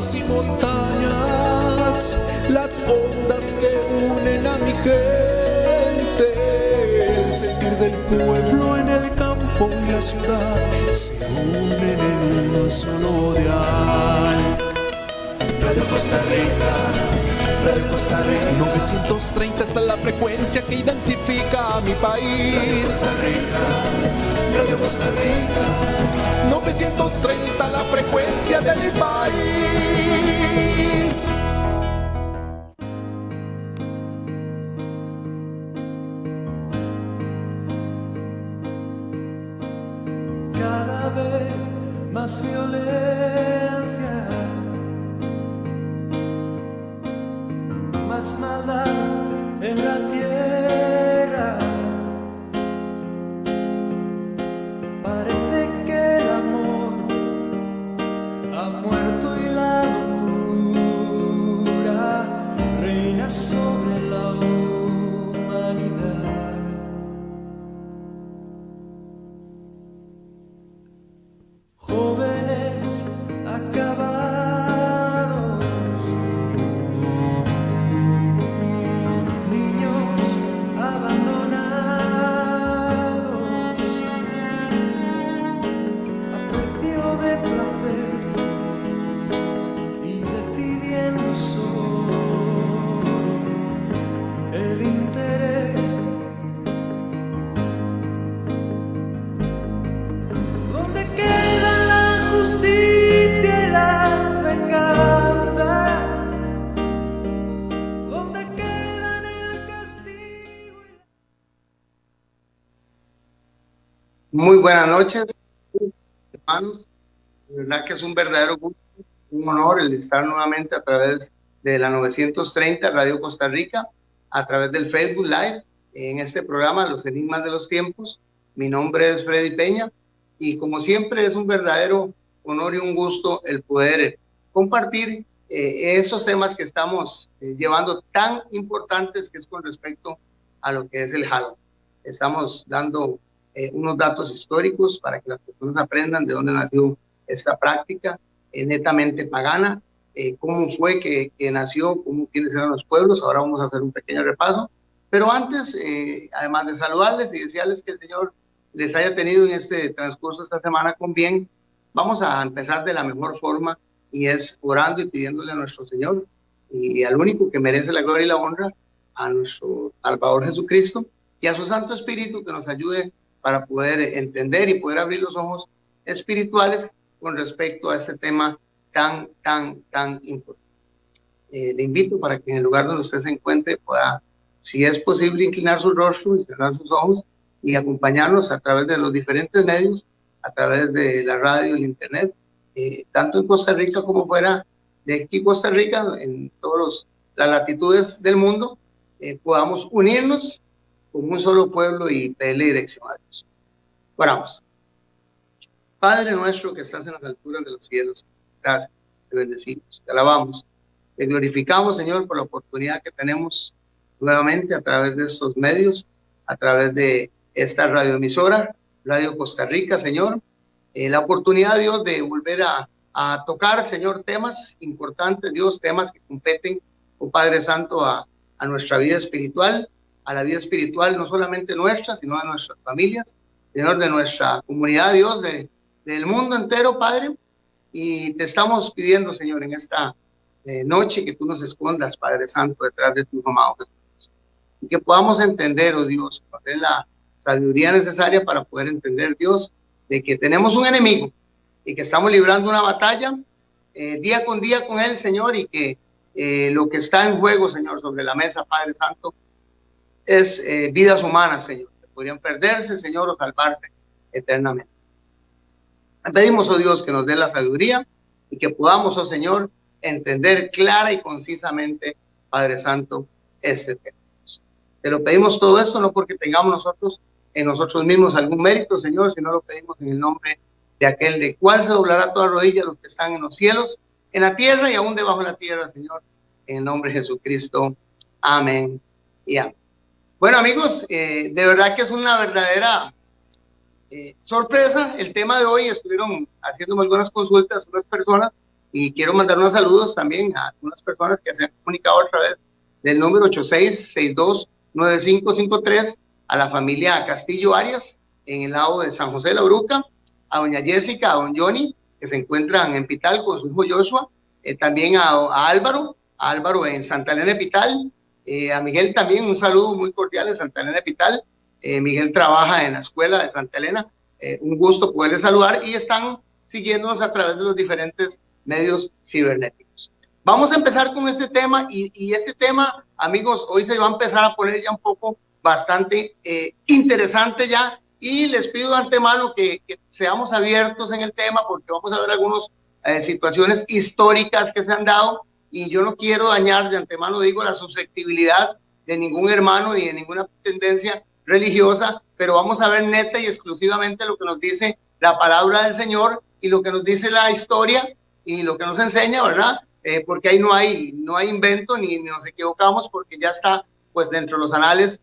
ríos y montañas, las ondas que unen a mi gente, el sentir del pueblo en el campo y la ciudad se unen en un solo dial. Radio Costa Rica, Radio Costa Rica. 930 está la frecuencia que identifica a mi país. Radio Costa Rica, Radio Costa Rica. 930 la frecuencia de mi país. Cada vez más violencia, más maldad en la tierra. Parece que el amor ha muerto y la locura reina sobre la humanidad. Jóvenes acabados, niños abandonados, a precio de placer y decidiendo solo el interés. ¿Dónde queda la justicia y la venganza? ¿Dónde quedan el castigo? Muy buenas noches, hermanos. De verdad que es un verdadero gusto, un honor el estar nuevamente a través de la 930 Radio Costa Rica, a través del Facebook Live, en este programa Los Enigmas de los Tiempos. Mi nombre es Freddy Peña y como siempre es un verdadero honor y un gusto el poder compartir esos temas que estamos llevando tan importantes, que es con respecto a lo que es el Halloween. Estamos dando unos datos históricos para que las personas aprendan de dónde nació esta práctica netamente pagana, cómo fue que nació, quiénes eran los pueblos. Ahora vamos a hacer un pequeño repaso, pero antes, además de saludarles y desearles que el Señor les haya tenido en este transcurso esta semana con bien, vamos a empezar de la mejor forma, y es orando y pidiéndole a nuestro Señor y al único que merece la gloria y la honra, a nuestro Salvador Jesucristo, y a su Santo Espíritu, que nos ayude para poder entender y poder abrir los ojos espirituales con respecto a este tema tan importante. Le invito para que en el lugar donde usted se encuentre pueda, si es posible, inclinar su rostro y cerrar sus ojos y acompañarnos a través de los diferentes medios, a través de la radio y el internet, tanto en Costa Rica como fuera de aquí Costa Rica, en todas las latitudes del mundo, podamos unirnos como un solo pueblo y pedirle dirección a Dios. Oramos. Padre nuestro que estás en las alturas de los cielos, gracias, te bendecimos, te alabamos, te glorificamos, Señor, por la oportunidad que tenemos nuevamente a través de estos medios, a través de esta radioemisora, Radio Costa Rica, Señor, la oportunidad, Dios, de volver a tocar, Señor, temas importantes, Dios, temas que competen, oh Padre Santo, a nuestra vida espiritual, a la vida espiritual no solamente nuestra, sino de nuestras familias, Señor, de nuestra comunidad, Dios, del mundo entero, Padre. Y te estamos pidiendo, Señor, en esta noche, que tú nos escondas, Padre Santo, detrás de tu amado Jesús, y que podamos entender, oh Dios, nos dé la sabiduría necesaria para poder entender, Dios, de que tenemos un enemigo y que estamos librando una batalla día con él, Señor, y que lo que está en juego, Señor, sobre la mesa, Padre Santo, es vidas humanas, Señor, que podrían perderse, Señor, o salvarse eternamente. Pedimos, oh Dios, que nos dé la sabiduría y que podamos, oh Señor, entender clara y concisamente, Padre Santo, este tema. Te lo pedimos todo esto no porque tengamos nosotros en nosotros mismos algún mérito, Señor, sino lo pedimos en el nombre de aquel de cual se doblará toda rodilla, los que están en los cielos, en la tierra y aún debajo de la tierra, Señor, en el nombre de Jesucristo. Amén y amén. Bueno, amigos, de verdad que es una verdadera sorpresa el tema de hoy. Estuvieron haciéndome algunas consultas unas personas y quiero mandar unos saludos también a algunas personas que se han comunicado a través del número 86629553, a la familia Castillo Arias, en el lado de San José de la Bruca, a doña Jessica, a don Johnny, que se encuentran en Pital con su hijo Joshua, también a Álvaro en Santa Elena de Pital, a Miguel también un saludo muy cordial en Santa Elena de Pital. Miguel trabaja en la escuela de Santa Elena, un gusto poderles saludar, y están siguiéndonos a través de los diferentes medios cibernéticos. Vamos a empezar con este tema, y este tema, amigos, hoy se va a empezar a poner ya un poco bastante interesante ya, y les pido de antemano que seamos abiertos en el tema, porque vamos a ver algunas situaciones históricas que se han dado, y yo no quiero dañar, de antemano digo, la susceptibilidad de ningún hermano ni de ninguna tendencia religiosa, pero vamos a ver neta y exclusivamente lo que nos dice la palabra del Señor y lo que nos dice la historia y lo que nos enseña, ¿verdad? Porque ahí no hay invento ni nos equivocamos, porque ya está pues dentro de los anales,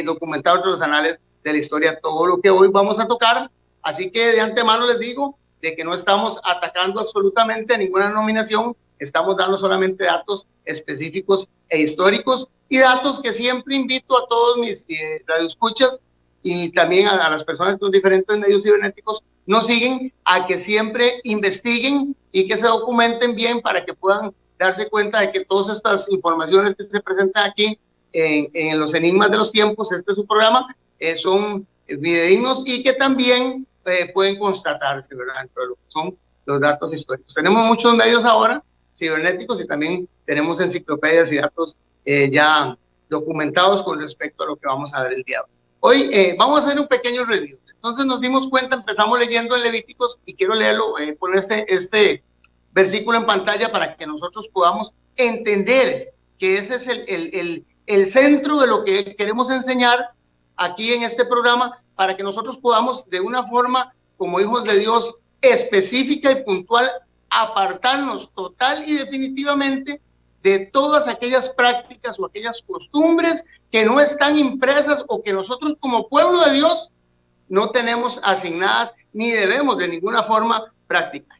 documentado dentro de los anales de la historia todo lo que hoy vamos a tocar. Así que de antemano les digo de que no estamos atacando absolutamente a ninguna denominación, estamos dando solamente datos específicos e históricos, y datos que siempre invito a todos mis radioescuchas y también a las personas de los diferentes medios cibernéticos nos siguen, a que siempre investiguen y que se documenten bien para que puedan darse cuenta de que todas estas informaciones que se presentan aquí en los enigmas de los tiempos, este es su programa, son fidedignos y que también pueden constatarse, ¿verdad?, dentro de lo que son los datos históricos. Tenemos muchos medios ahora cibernéticos y también tenemos enciclopedias y datos ya documentados con respecto a lo que vamos a ver el día de hoy. Hoy vamos a hacer un pequeño review. Entonces nos dimos cuenta, empezamos leyendo en Levíticos, y quiero leerlo, poner este versículo en pantalla para que nosotros podamos entender que ese es el centro de lo que queremos enseñar aquí en este programa, para que nosotros podamos de una forma como hijos de Dios específica y puntual apartarnos total y definitivamente de todas aquellas prácticas o aquellas costumbres que no están impresas o que nosotros como pueblo de Dios no tenemos asignadas ni debemos de ninguna forma practicar.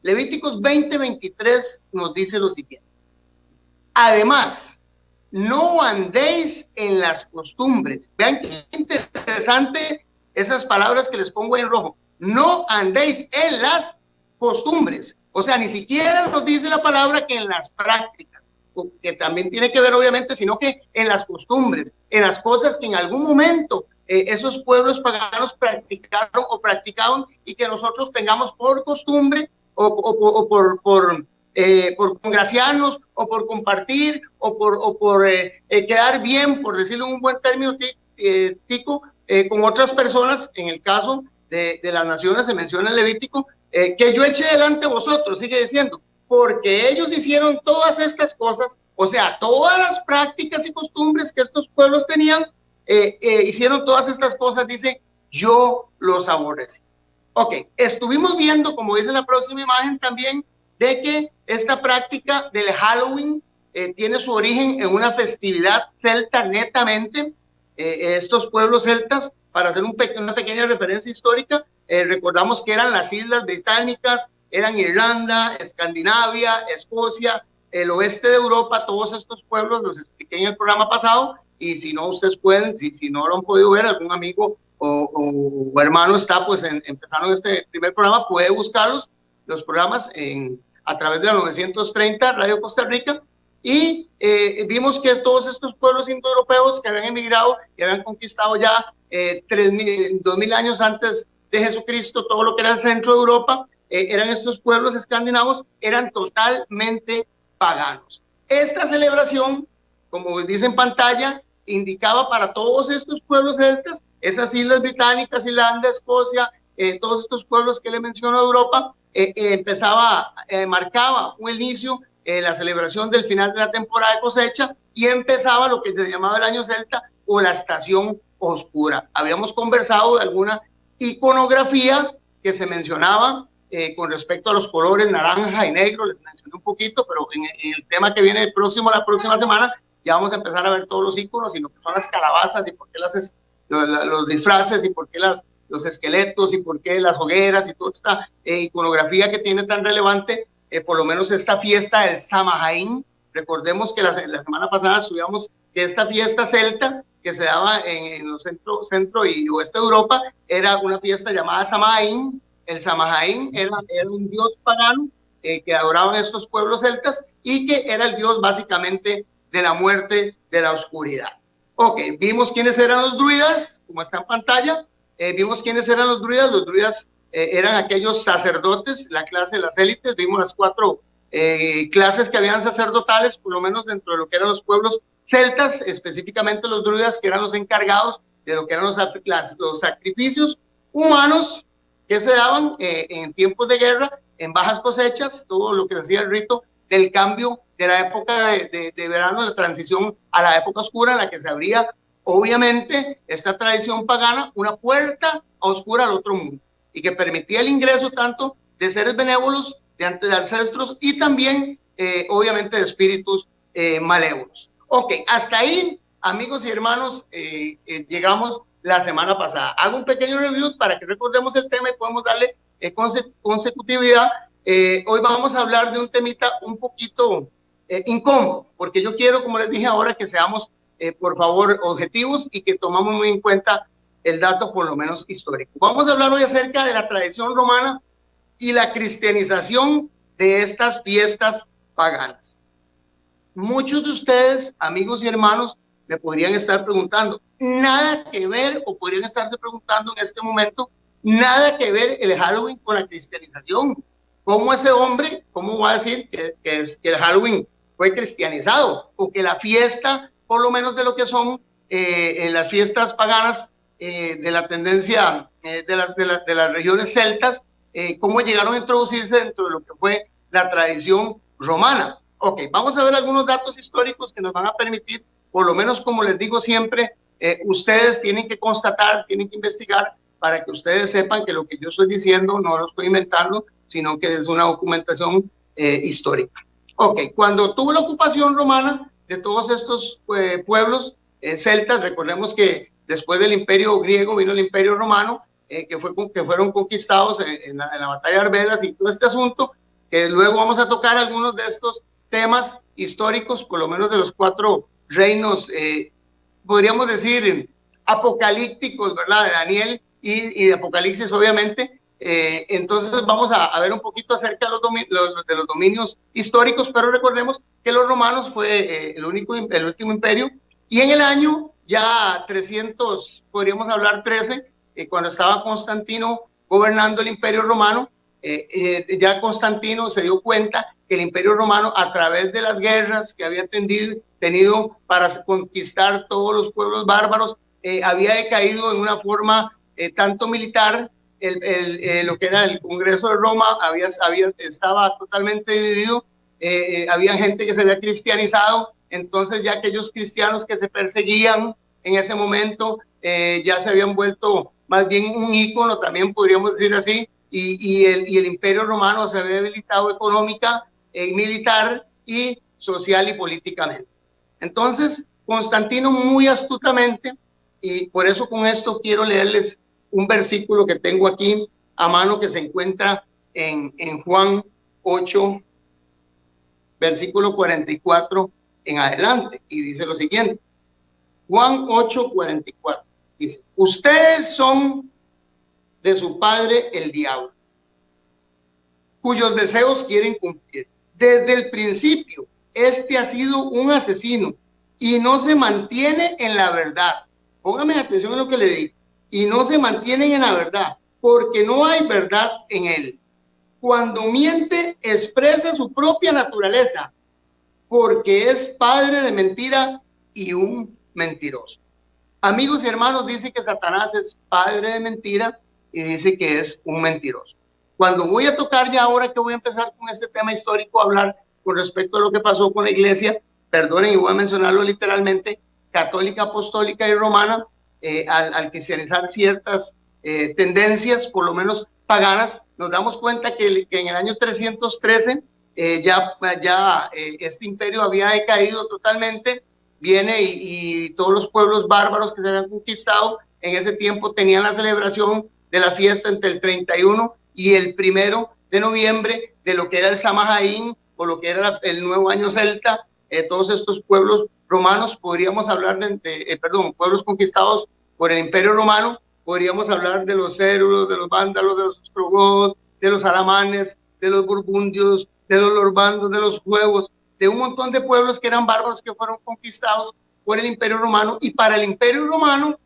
Levíticos 20:23 nos dice lo siguiente: además, no andéis en las costumbres. Vean qué interesante esas palabras que les pongo ahí en rojo. No andéis en las costumbres. O sea, ni siquiera nos dice la palabra que en las prácticas, que también tiene que ver obviamente, sino que en las costumbres, en las cosas que en algún momento esos pueblos paganos practicaron o practicaban, y que nosotros tengamos por costumbre o por congraciarnos o por compartir o por quedar bien, por decirlo en un buen término tico, con otras personas. En el caso de las naciones se menciona en Levítico, que yo eché delante de vosotros, sigue diciendo, porque ellos hicieron todas estas cosas, o sea, todas las prácticas y costumbres que estos pueblos tenían, hicieron todas estas cosas, dice, yo los aborrecí. Ok, estuvimos viendo, como dice la próxima imagen también, de que esta práctica del Halloween tiene su origen en una festividad celta netamente. Estos pueblos celtas, para hacer una pequeña referencia histórica, recordamos que eran las islas británicas, eran Irlanda, Escandinavia, Escocia, el oeste de Europa. Todos estos pueblos los expliqué en el programa pasado, y si no, ustedes pueden, si no lo han podido ver, algún amigo o hermano está pues empezando este primer programa, puede buscarlos, los programas a través de la 930 Radio Costa Rica, y vimos que todos estos pueblos indoeuropeos que habían emigrado y habían conquistado ya 2000 años antes de Jesucristo todo lo que era el centro de Europa, eran estos pueblos escandinavos, eran totalmente paganos. Esta celebración, como dice en pantalla, indicaba para todos estos pueblos celtas, esas islas británicas, Irlanda, Escocia, todos estos pueblos que le menciono de Europa, marcaba un inicio, la celebración del final de la temporada de cosecha, y empezaba lo que se llamaba el año celta o la estación oscura. Habíamos conversado de alguna iconografía que se mencionaba con respecto a los colores naranja y negro, les mencioné un poquito, pero en el tema que viene la próxima semana, ya vamos a empezar a ver todos los iconos y lo que son las calabazas y por qué los disfraces y por qué los esqueletos y por qué las hogueras y toda esta iconografía que tiene tan relevante por lo menos esta fiesta del Samhain. Recordemos que la semana pasada estudiamos que esta fiesta celta que se daba en los centro y oeste de Europa era una fiesta llamada Samhain. El Samhain era un dios pagano que adoraban estos pueblos celtas y que era el dios básicamente de la muerte, de la oscuridad. Ok, vimos quiénes eran los druidas, como está en pantalla. Vimos quiénes eran los druidas. Los druidas eran aquellos sacerdotes, la clase de las élites. Vimos las 4 clases que habían sacerdotales, por lo menos dentro de lo que eran los pueblos celtas, específicamente los druidas, que eran los encargados de lo que eran los sacrificios humanos que se daban en tiempos de guerra, en bajas cosechas, todo lo que decía el rito del cambio de la época de verano, de transición a la época oscura, en la que se abría, obviamente, esta tradición pagana, una puerta oscura al otro mundo, y que permitía el ingreso tanto de seres benévolos, de ancestros, y también, obviamente, de espíritus malévolos. Ok, hasta ahí, amigos y hermanos, llegamos la semana pasada. Hago un pequeño review para que recordemos el tema y podemos darle consecutividad. Hoy vamos a hablar de un temita un poquito incómodo, porque yo quiero, como les dije ahora, que seamos, por favor, objetivos y que tomamos muy en cuenta el dato, por lo menos histórico. Vamos a hablar hoy acerca de la tradición romana y la cristianización de estas fiestas paganas. Muchos de ustedes, amigos y hermanos, me podrían estar preguntando, nada que ver, o podrían estarse preguntando en este momento, nada que ver el Halloween con la cristianización. ¿Cómo ese hombre, cómo va a decir que el Halloween fue cristianizado? O que la fiesta, por lo menos de lo que son las fiestas paganas de la tendencia de las regiones celtas, cómo llegaron a introducirse dentro de lo que fue la tradición romana. Ok, vamos a ver algunos datos históricos que nos van a permitir, por lo menos como les digo siempre, ustedes tienen que constatar, tienen que investigar para que ustedes sepan que lo que yo estoy diciendo no lo estoy inventando, sino que es una documentación histórica. Ok, cuando tuvo la ocupación romana de todos estos pueblos celtas, recordemos que después del imperio griego vino el imperio romano, que fueron conquistados en la batalla de Arbelas y todo este asunto, que luego vamos a tocar algunos de estos temas históricos, por lo menos de los 4 reinos, podríamos decir, apocalípticos, ¿verdad? De Daniel y de Apocalipsis, obviamente. Entonces vamos a ver un poquito acerca de los dominios históricos, pero recordemos que los romanos fue el último imperio, y en el año ya 300, podríamos hablar 13, cuando estaba Constantino gobernando el imperio romano, ya Constantino se dio cuenta que el imperio romano, a través de las guerras que había tenido para conquistar todos los pueblos bárbaros, había decaído en una forma tanto militar. Lo que era el Congreso de Roma estaba totalmente dividido, había gente que se había cristianizado, entonces ya aquellos cristianos que se perseguían en ese momento ya se habían vuelto más bien un ícono, también podríamos decir así, y el imperio romano se había debilitado económica, militar y social y políticamente. Entonces Constantino, muy astutamente, y por eso con esto quiero leerles un versículo que tengo aquí a mano, que se encuentra en Juan 8, versículo 44 en adelante, y dice lo siguiente. Juan 8, 44 dice: ustedes son de su padre el diablo, cuyos deseos quieren cumplir. Desde el principio, este ha sido un asesino y no se mantiene en la verdad. Póngame atención a lo que le digo. Y no se mantienen en la verdad, porque no hay verdad en él. Cuando miente, expresa su propia naturaleza, porque es padre de mentira y un mentiroso. Amigos y hermanos, dice que Satanás es padre de mentira y dice que es un mentiroso. Cuando voy a tocar ya, ahora que voy a empezar con este tema histórico, a hablar con respecto a lo que pasó con la iglesia, perdonen y voy a mencionarlo literalmente, católica, apostólica y romana, al cristianizar ciertas tendencias, por lo menos paganas, nos damos cuenta que en el año 313 este imperio había decaído totalmente. Viene y todos los pueblos bárbaros que se habían conquistado en ese tiempo tenían la celebración de la fiesta entre el 31 y el 1 de noviembre de lo que era el Samhain o lo que era el nuevo año celta, todos estos pueblos romanos, podríamos hablar pueblos conquistados por el Imperio Romano, podríamos hablar de los cérulos, de los vándalos, de los ostrogodos, de los alamanes, de los burgundios, de los lorbandos, de los juevos, de un montón de pueblos que eran bárbaros que fueron conquistados por el Imperio Romano. Y para el Imperio Romano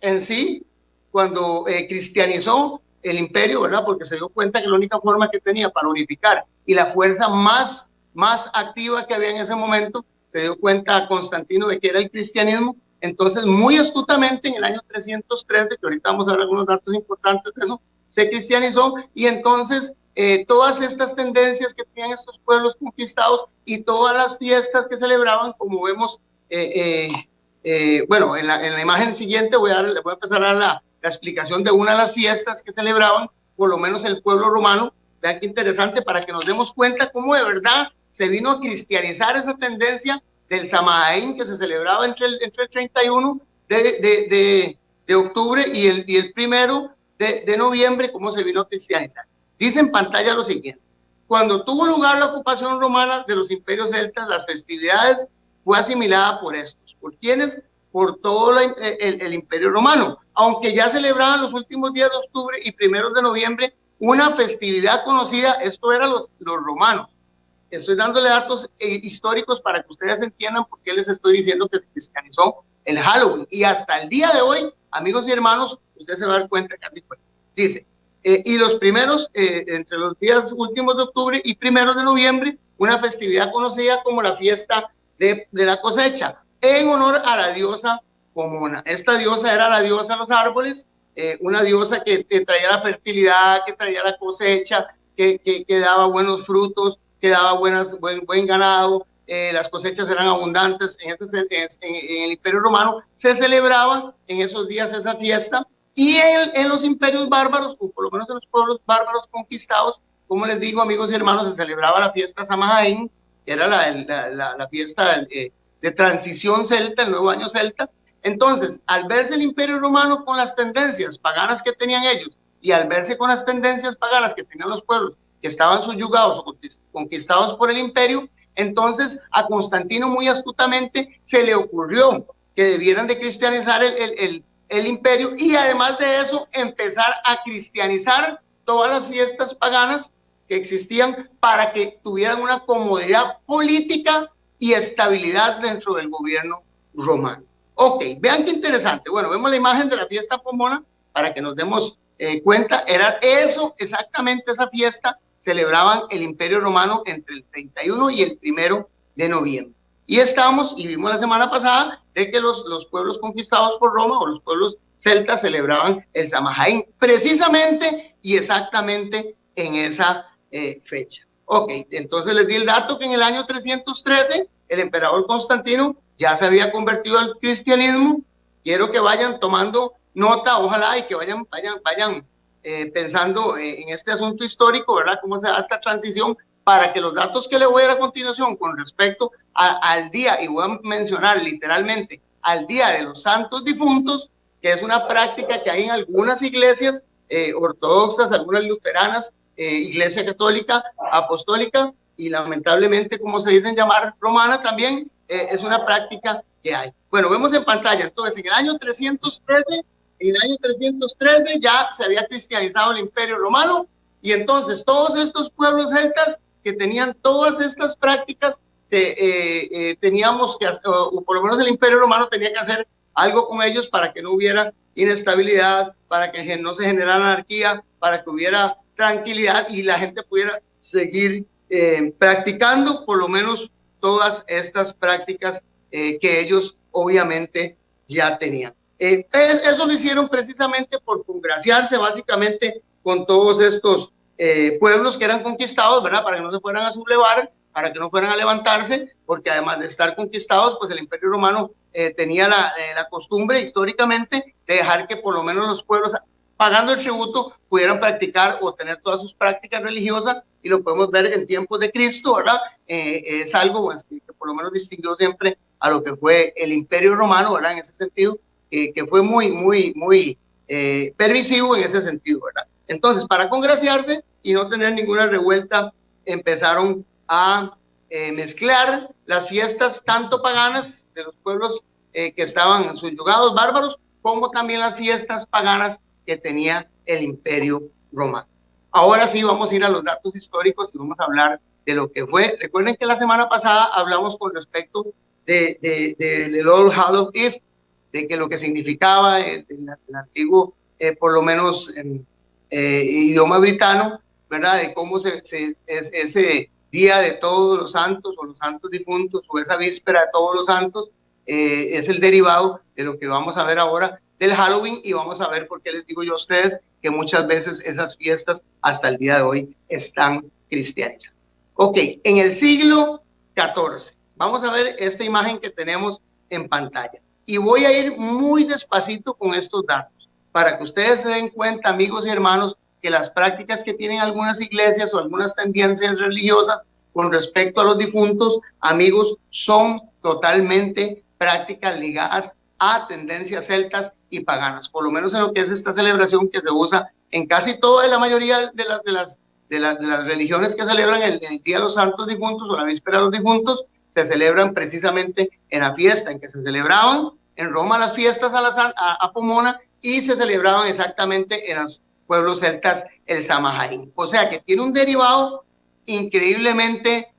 en sí, cuando cristianizó el imperio, ¿verdad? Porque se dio cuenta que la única forma que tenía para unificar y la fuerza más activa que había en ese momento, se dio cuenta Constantino de que era el cristianismo. Entonces, muy astutamente, en el año 313, que ahorita vamos a ver algunos datos importantes de eso, se cristianizó, y entonces todas estas tendencias que tenían estos pueblos conquistados y todas las fiestas que celebraban, como vemos, bueno, en la imagen siguiente voy a empezar a dar la explicación de una de las fiestas que celebraban, por lo menos el pueblo romano. Vean qué interesante, para que nos demos cuenta cómo de verdad se vino a cristianizar esa tendencia del Samhain, que se celebraba entre el 31 de octubre y el 1 de noviembre, cómo se vino a cristianizar. Dice en pantalla lo siguiente: cuando tuvo lugar la ocupación romana de los imperios celtas, las festividades fue asimilada por estos. ¿Por quiénes? Por todo el Imperio Romano, aunque ya celebraban los últimos días de octubre y primeros de noviembre una festividad conocida. Esto eran los romanos. Estoy dándole datos históricos para que ustedes entiendan por qué les estoy diciendo que se cristianizó el Halloween. Y hasta el día de hoy, amigos y hermanos, usted se va a dar cuenta que así fue. Dice, y los primeros, entre los días últimos de octubre y primeros de noviembre, una festividad conocida como la fiesta de la cosecha, en honor a la diosa Pomona. Esta diosa era la diosa de los árboles, una diosa que traía la fertilidad, que traía la cosecha, que daba buenos frutos, que daba buen ganado. Las cosechas eran abundantes. En el Imperio Romano se celebraba en esos días esa fiesta, y en los imperios bárbaros, o por lo menos en los pueblos bárbaros conquistados, como les digo, amigos y hermanos, se celebraba la fiesta Samhain, que era la fiesta de transición celta, el nuevo año celta. Entonces, al verse el Imperio Romano con las tendencias paganas que tenían ellos, y al verse con las tendencias paganas que tenían los pueblos que estaban subyugados o conquistados por el imperio, entonces a Constantino muy astutamente se le ocurrió que debieran de cristianizar el imperio, y además de eso empezar a cristianizar todas las fiestas paganas que existían, para que tuvieran una comodidad política y estabilidad dentro del gobierno romano. Ok, vean qué interesante. Bueno, vemos la imagen de la fiesta Pomona para que nos demos cuenta. Era eso, exactamente esa fiesta celebraban el Imperio Romano entre el 31 y el 1 de noviembre. Y vimos la semana pasada de que los pueblos conquistados por Roma, o los pueblos celtas, celebraban el Samhain precisamente y exactamente en esa fecha. Ok, entonces les di el dato que en el año 313 el emperador Constantino ya se había convertido al cristianismo. Quiero que vayan tomando nota, ojalá, y que vayan pensando en este asunto histórico, ¿verdad? Cómo se da esta transición, para que los datos que le voy a dar a continuación con respecto al día, y voy a mencionar literalmente al Día de los Santos Difuntos, que es una práctica que hay en algunas iglesias ortodoxas, algunas luteranas, iglesia católica, apostólica, y lamentablemente, como se dicen llamar, romana también, es una práctica que hay. Bueno, vemos en pantalla, entonces, en el año 313 ya se había cristianizado el Imperio Romano, y entonces todos estos pueblos celtas que tenían todas estas prácticas, teníamos que, o por lo menos el Imperio Romano tenía que hacer algo con ellos para que no hubiera inestabilidad, para que no se generara anarquía, para que hubiera tranquilidad y la gente pudiera seguir practicando por lo menos todas estas prácticas que ellos obviamente ya tenían. Eso lo hicieron precisamente por congraciarse básicamente con todos estos pueblos que eran conquistados, ¿verdad? Para que no se fueran a sublevar, para que no fueran a levantarse, porque además de estar conquistados, pues el Imperio Romano tenía la costumbre históricamente de dejar que por lo menos los pueblos, pagando el tributo, pudieran practicar o tener todas sus prácticas religiosas, y lo podemos ver en tiempos de Cristo, ¿verdad? Es algo pues, que por lo menos distinguió siempre a lo que fue el Imperio Romano, ¿verdad? En ese sentido, que fue muy permisivo en ese sentido, ¿verdad? Entonces, para congraciarse y no tener ninguna revuelta empezaron a mezclar las fiestas tanto paganas de los pueblos que estaban subyugados bárbaros, como también las fiestas paganas que tenía el Imperio Romano. Ahora sí vamos a ir a los datos históricos y vamos a hablar de lo que fue. Recuerden que la semana pasada hablamos con respecto del All Hallows Eve, de que lo que significaba el antiguo, por lo menos idioma britano, ¿verdad? De cómo ese día de todos los santos o los santos difuntos o esa víspera de todos los santos es el derivado de lo que vamos a ver ahora del Halloween, y vamos a ver por qué les digo yo a ustedes que muchas veces esas fiestas hasta el día de hoy están cristianizadas. Ok, en el siglo XIV, vamos a ver esta imagen que tenemos en pantalla. Y voy a ir muy despacito con estos datos para que ustedes se den cuenta, amigos y hermanos, que las prácticas que tienen algunas iglesias o algunas tendencias religiosas con respecto a los difuntos, amigos, son totalmente prácticas ligadas a tendencias celtas y paganas, por lo menos en lo que es esta celebración que se usa en casi toda la mayoría de las religiones que celebran el Día de los Santos Difuntos o la Víspera de los Difuntos. Se celebran precisamente en la fiesta en que se celebraban en Roma las fiestas a Pomona, y se celebraban exactamente en los pueblos celtas el Samhain. O sea que tiene un derivado increíblemente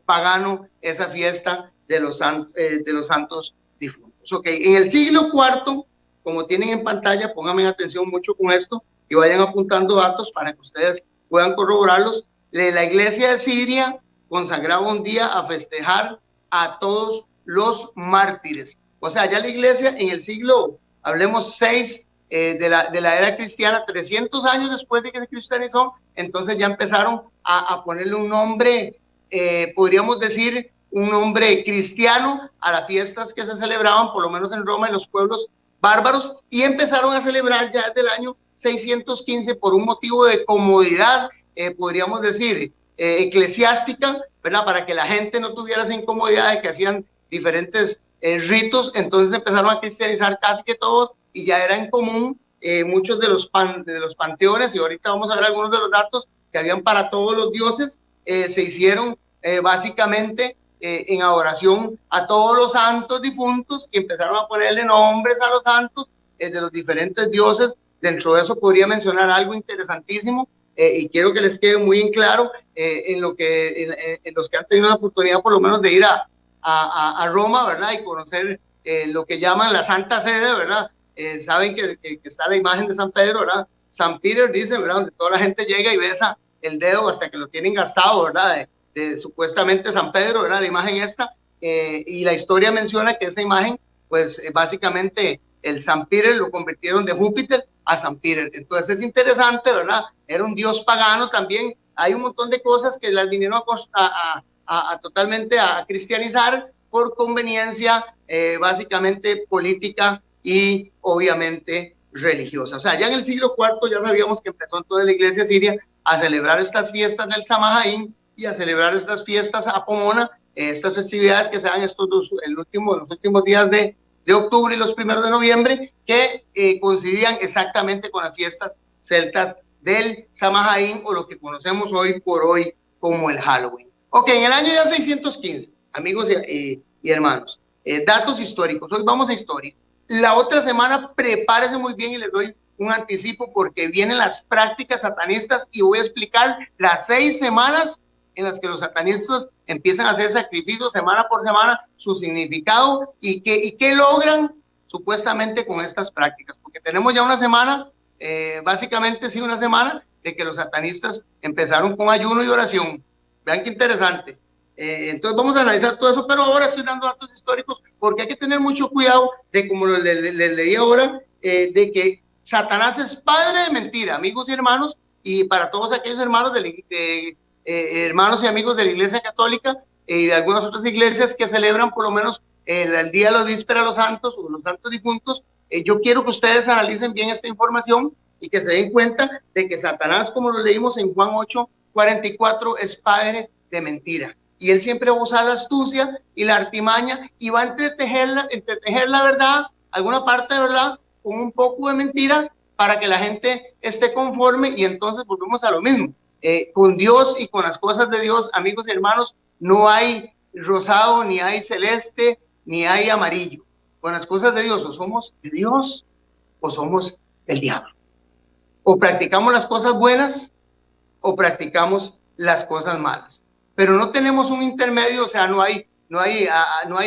pagano esa fiesta de los santos difuntos. Okay. En el siglo IV, como tienen en pantalla, pónganme atención mucho con esto y vayan apuntando datos para que ustedes puedan corroborarlos. La iglesia de Siria consagraba un día a festejar a todos los mártires. O sea, ya la iglesia en el siglo, hablemos 6 de la era cristiana, 300 años después de que se cristianizó, entonces ya empezaron a ponerle un nombre, podríamos decir, un nombre cristiano a las fiestas que se celebraban, por lo menos en Roma, en los pueblos bárbaros, y empezaron a celebrar ya desde el año 615 por un motivo de comodidad, podríamos decir, eclesiástica, ¿verdad? Para que la gente no tuviera esa incomodidad de que hacían diferentes ritos. Entonces empezaron a cristianizar casi que todos, y ya era en común muchos de los panteones, y ahorita vamos a ver algunos de los datos que habían para todos los dioses, se hicieron básicamente en adoración a todos los santos difuntos, y empezaron a ponerle nombres a los santos de los diferentes dioses. Dentro de eso podría mencionar algo interesantísimo, y quiero que les quede muy en claro en los que han tenido la oportunidad por lo menos de ir a Roma, ¿verdad? Y conocer lo que llaman la Santa Sede, ¿verdad? Saben que está la imagen de San Pedro, ¿verdad? San Peter, dice, ¿verdad? Donde toda la gente llega y besa el dedo hasta que lo tienen gastado, ¿verdad? Supuestamente San Pedro, ¿verdad? La imagen esta, y la historia menciona que esa imagen, pues básicamente el San Peter lo convirtieron de Júpiter a San Peter. Entonces es interesante, ¿verdad? Era un dios pagano también. Hay un montón de cosas que las vinieron totalmente a cristianizar por conveniencia básicamente política y obviamente religiosa. O sea, ya en el siglo IV ya sabíamos que empezó en toda la iglesia siria a celebrar estas fiestas del Samhain y a celebrar estas fiestas a Pomona, estas festividades que se dan los últimos días de octubre y los primeros de noviembre, que coincidían exactamente con las fiestas celtas del Samhain, o lo que conocemos hoy por hoy como el Halloween. Ok, en el año ya 615, amigos y hermanos, datos históricos. Hoy vamos a historia. La otra semana prepárese muy bien y les doy un anticipo porque vienen las prácticas satanistas y voy a explicar las 6 semanas en las que los satanistas empiezan a hacer sacrificios semana por semana, su significado y qué logran supuestamente con estas prácticas. Porque tenemos ya una semana, básicamente sí, una semana de que los satanistas empezaron con ayuno y oración. Vean qué interesante. Entonces vamos a analizar todo eso, pero ahora estoy dando datos históricos porque hay que tener mucho cuidado de, como les leí ahora, de que Satanás es padre de mentira, amigos y hermanos, y para todos aquellos hermanos hermanos y amigos de la Iglesia Católica y de algunas otras iglesias que celebran por lo menos el día de la víspera de los santos o los santos difuntos, yo quiero que ustedes analicen bien esta información y que se den cuenta de que Satanás, como lo leímos en Juan 8:44, es padre de mentira. Y él siempre va a usar la astucia y la artimaña y va a entretejer la verdad, alguna parte de verdad, con un poco de mentira para que la gente esté conforme, y entonces volvemos a lo mismo. Con Dios y con las cosas de Dios, amigos y hermanos, no hay rosado, ni hay celeste, ni hay amarillo. Con las cosas de Dios, o somos de Dios o somos del diablo. O practicamos las cosas buenas o practicamos las cosas malas. Pero no tenemos un intermedio, o sea, no hay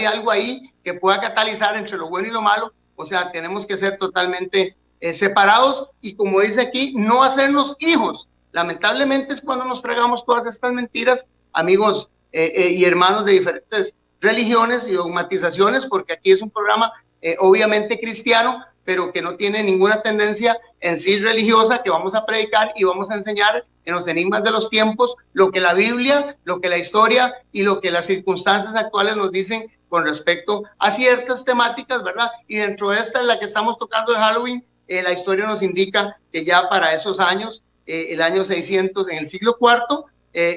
algo ahí que pueda catalizar entre lo bueno y lo malo. O sea, tenemos que ser totalmente separados y, como dice aquí, no hacernos hijos. Lamentablemente es cuando nos tragamos todas estas mentiras, amigos y hermanos de diferentes religiones y dogmatizaciones, porque aquí es un programa obviamente cristiano, pero que no tiene ninguna tendencia en sí religiosa, que vamos a predicar y vamos a enseñar en los enigmas de los tiempos lo que la Biblia, lo que la historia y lo que las circunstancias actuales nos dicen con respecto a ciertas temáticas, ¿verdad? Y dentro de esta, en la que estamos tocando, el Halloween, la historia nos indica que ya para esos años, el año 600, en el siglo IV,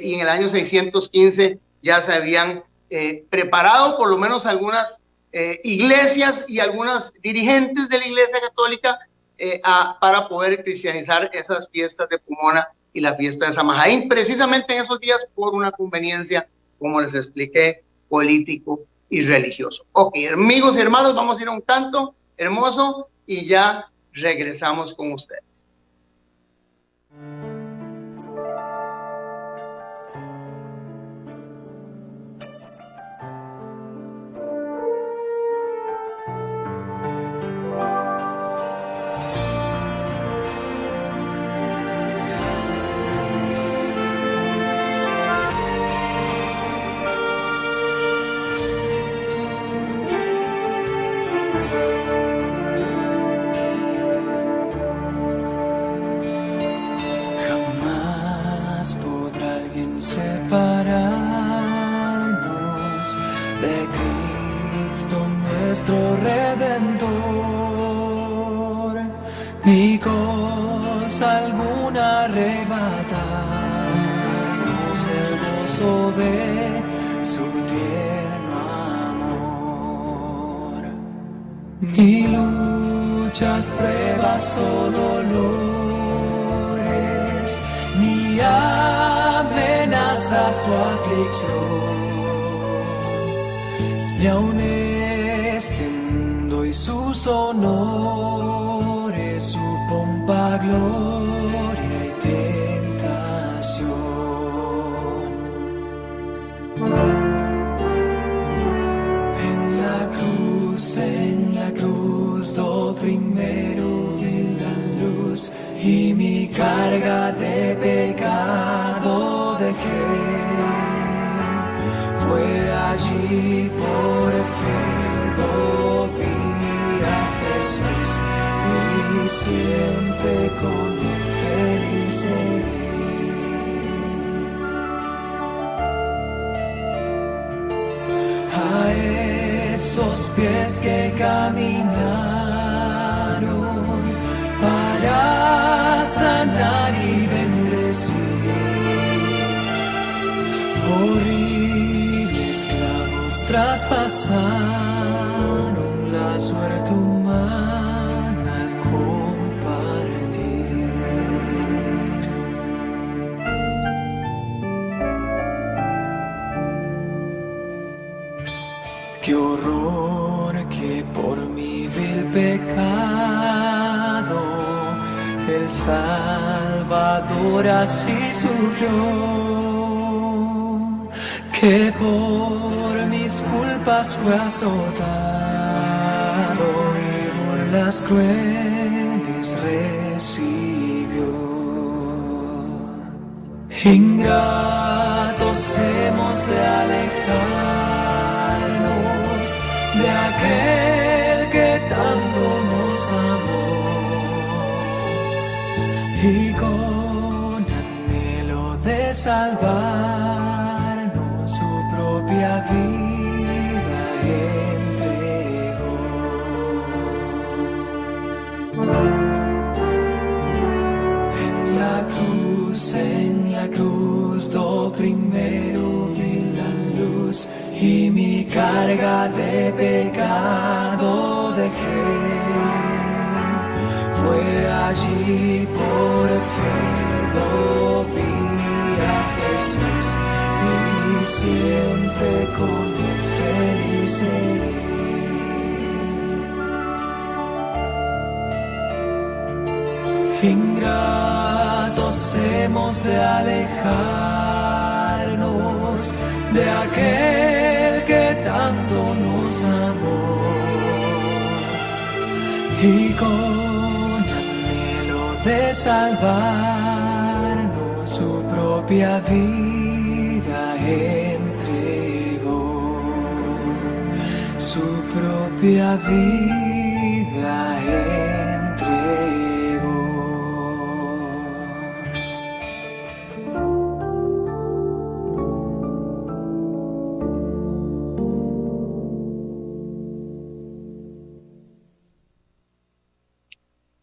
y en el año 615 ya se habían preparado por lo menos algunas iglesias y algunos dirigentes de la Iglesia Católica para poder cristianizar esas fiestas de Pomona y la fiesta de Samhain, precisamente en esos días por una conveniencia, como les expliqué, político y religioso. Ok, amigos y hermanos, vamos a ir a un canto hermoso y ya regresamos con ustedes. Separarnos de Cristo nuestro Redentor, ni cosa alguna arrebatarnos el gozo de su tierno amor, ni luchas, pruebas o dolores, ni amenazas o aflicción, ni aun estendo y sus honores, su pompa, gloria y tentación. En la cruz do primero vi la luz y mi carga de pecado dejé. Fue allí por fe vi a Jesús y siempre con él feliz seré. A esos pies que caminaron para sanar y bendecir, horribles clavos traspasaron la suerte humana al compartir. Qué horror que por mi vil pecado el Salvador así sufrió, que por mis culpas fue azotado y burlas crueles recibió. Ingratos hemos de alejarnos de aquel que tanto nos amó, y con anhelo de salvarnos su propia vida entregó. En la cruz do primero vi la luz y mi carga de pecado dejé. Fue allí por fe Lo vi a Jesús y siempre con él feliz seré. Ingratos hemos de alejarnos de aquel que tanto nos amó, y con anhelo de salvarnos su propia vida entregó, su propia vida entregó.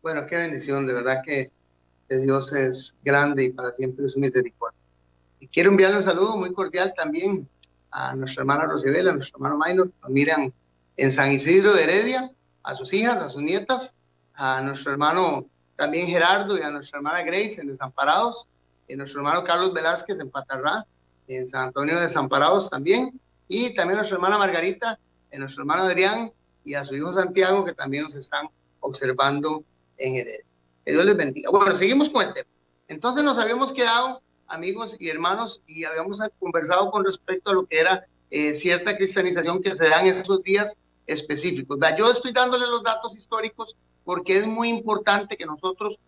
Bueno, qué bendición, de verdad que Dios es grande y para siempre es su misericordia. Y quiero enviarle un saludo muy cordial también a nuestra hermana Rosibel, a nuestro hermano Minor, nos miran en San Isidro de Heredia, a sus hijas, a sus nietas, a nuestro hermano también Gerardo y a nuestra hermana Grace en Desamparados, y a nuestro hermano Carlos Velázquez en Patarrá, en San Antonio de Desamparados también, y también a nuestra hermana Margarita, a nuestro hermano Adrián y a su hijo Santiago, que también nos están observando en Heredia. Que Dios les bendiga. Bueno, seguimos con el tema. Entonces nos habíamos quedado, amigos y hermanos, y habíamos conversado con respecto a lo que era cierta cristianización que se da en esos días específicos. Yo estoy dándole los datos históricos porque es muy importante que nosotros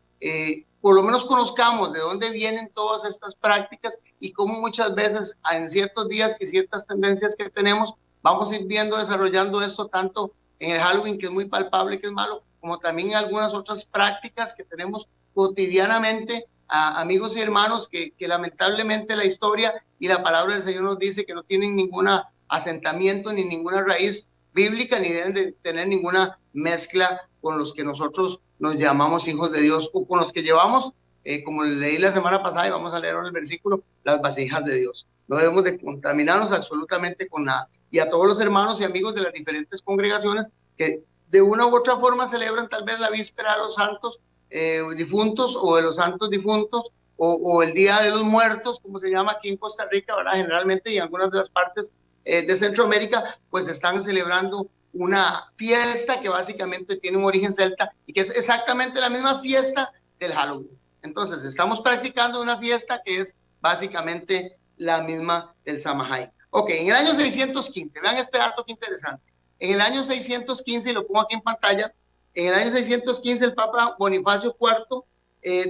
por lo menos conozcamos de dónde vienen todas estas prácticas y cómo muchas veces en ciertos días y ciertas tendencias que tenemos vamos a ir viendo, desarrollando esto tanto en el Halloween, que es muy palpable, que es malo, como también en algunas otras prácticas que tenemos cotidianamente, amigos y hermanos, que lamentablemente la historia y la palabra del Señor nos dice que no tienen ningún asentamiento ni ninguna raíz bíblica, ni deben de tener ninguna mezcla con los que nosotros nos llamamos hijos de Dios o con los que llevamos, como leí la semana pasada y vamos a leer ahora el versículo, las vasijas de Dios. No debemos de contaminarnos absolutamente con nada. Y a todos los hermanos y amigos de las diferentes congregaciones que de una u otra forma celebran tal vez la víspera de los santos difuntos o de los santos difuntos o el Día de los Muertos, como se llama aquí en Costa Rica, ¿verdad? Generalmente, y en algunas de las partes de Centroamérica, pues están celebrando una fiesta que básicamente tiene un origen celta y que es exactamente la misma fiesta del Halloween. Entonces, estamos practicando una fiesta que es básicamente la misma del Samhain. Ok, en el año 615, vean este dato que interesante. En el año 615, y lo pongo aquí en pantalla, en el año 615 el Papa Bonifacio IV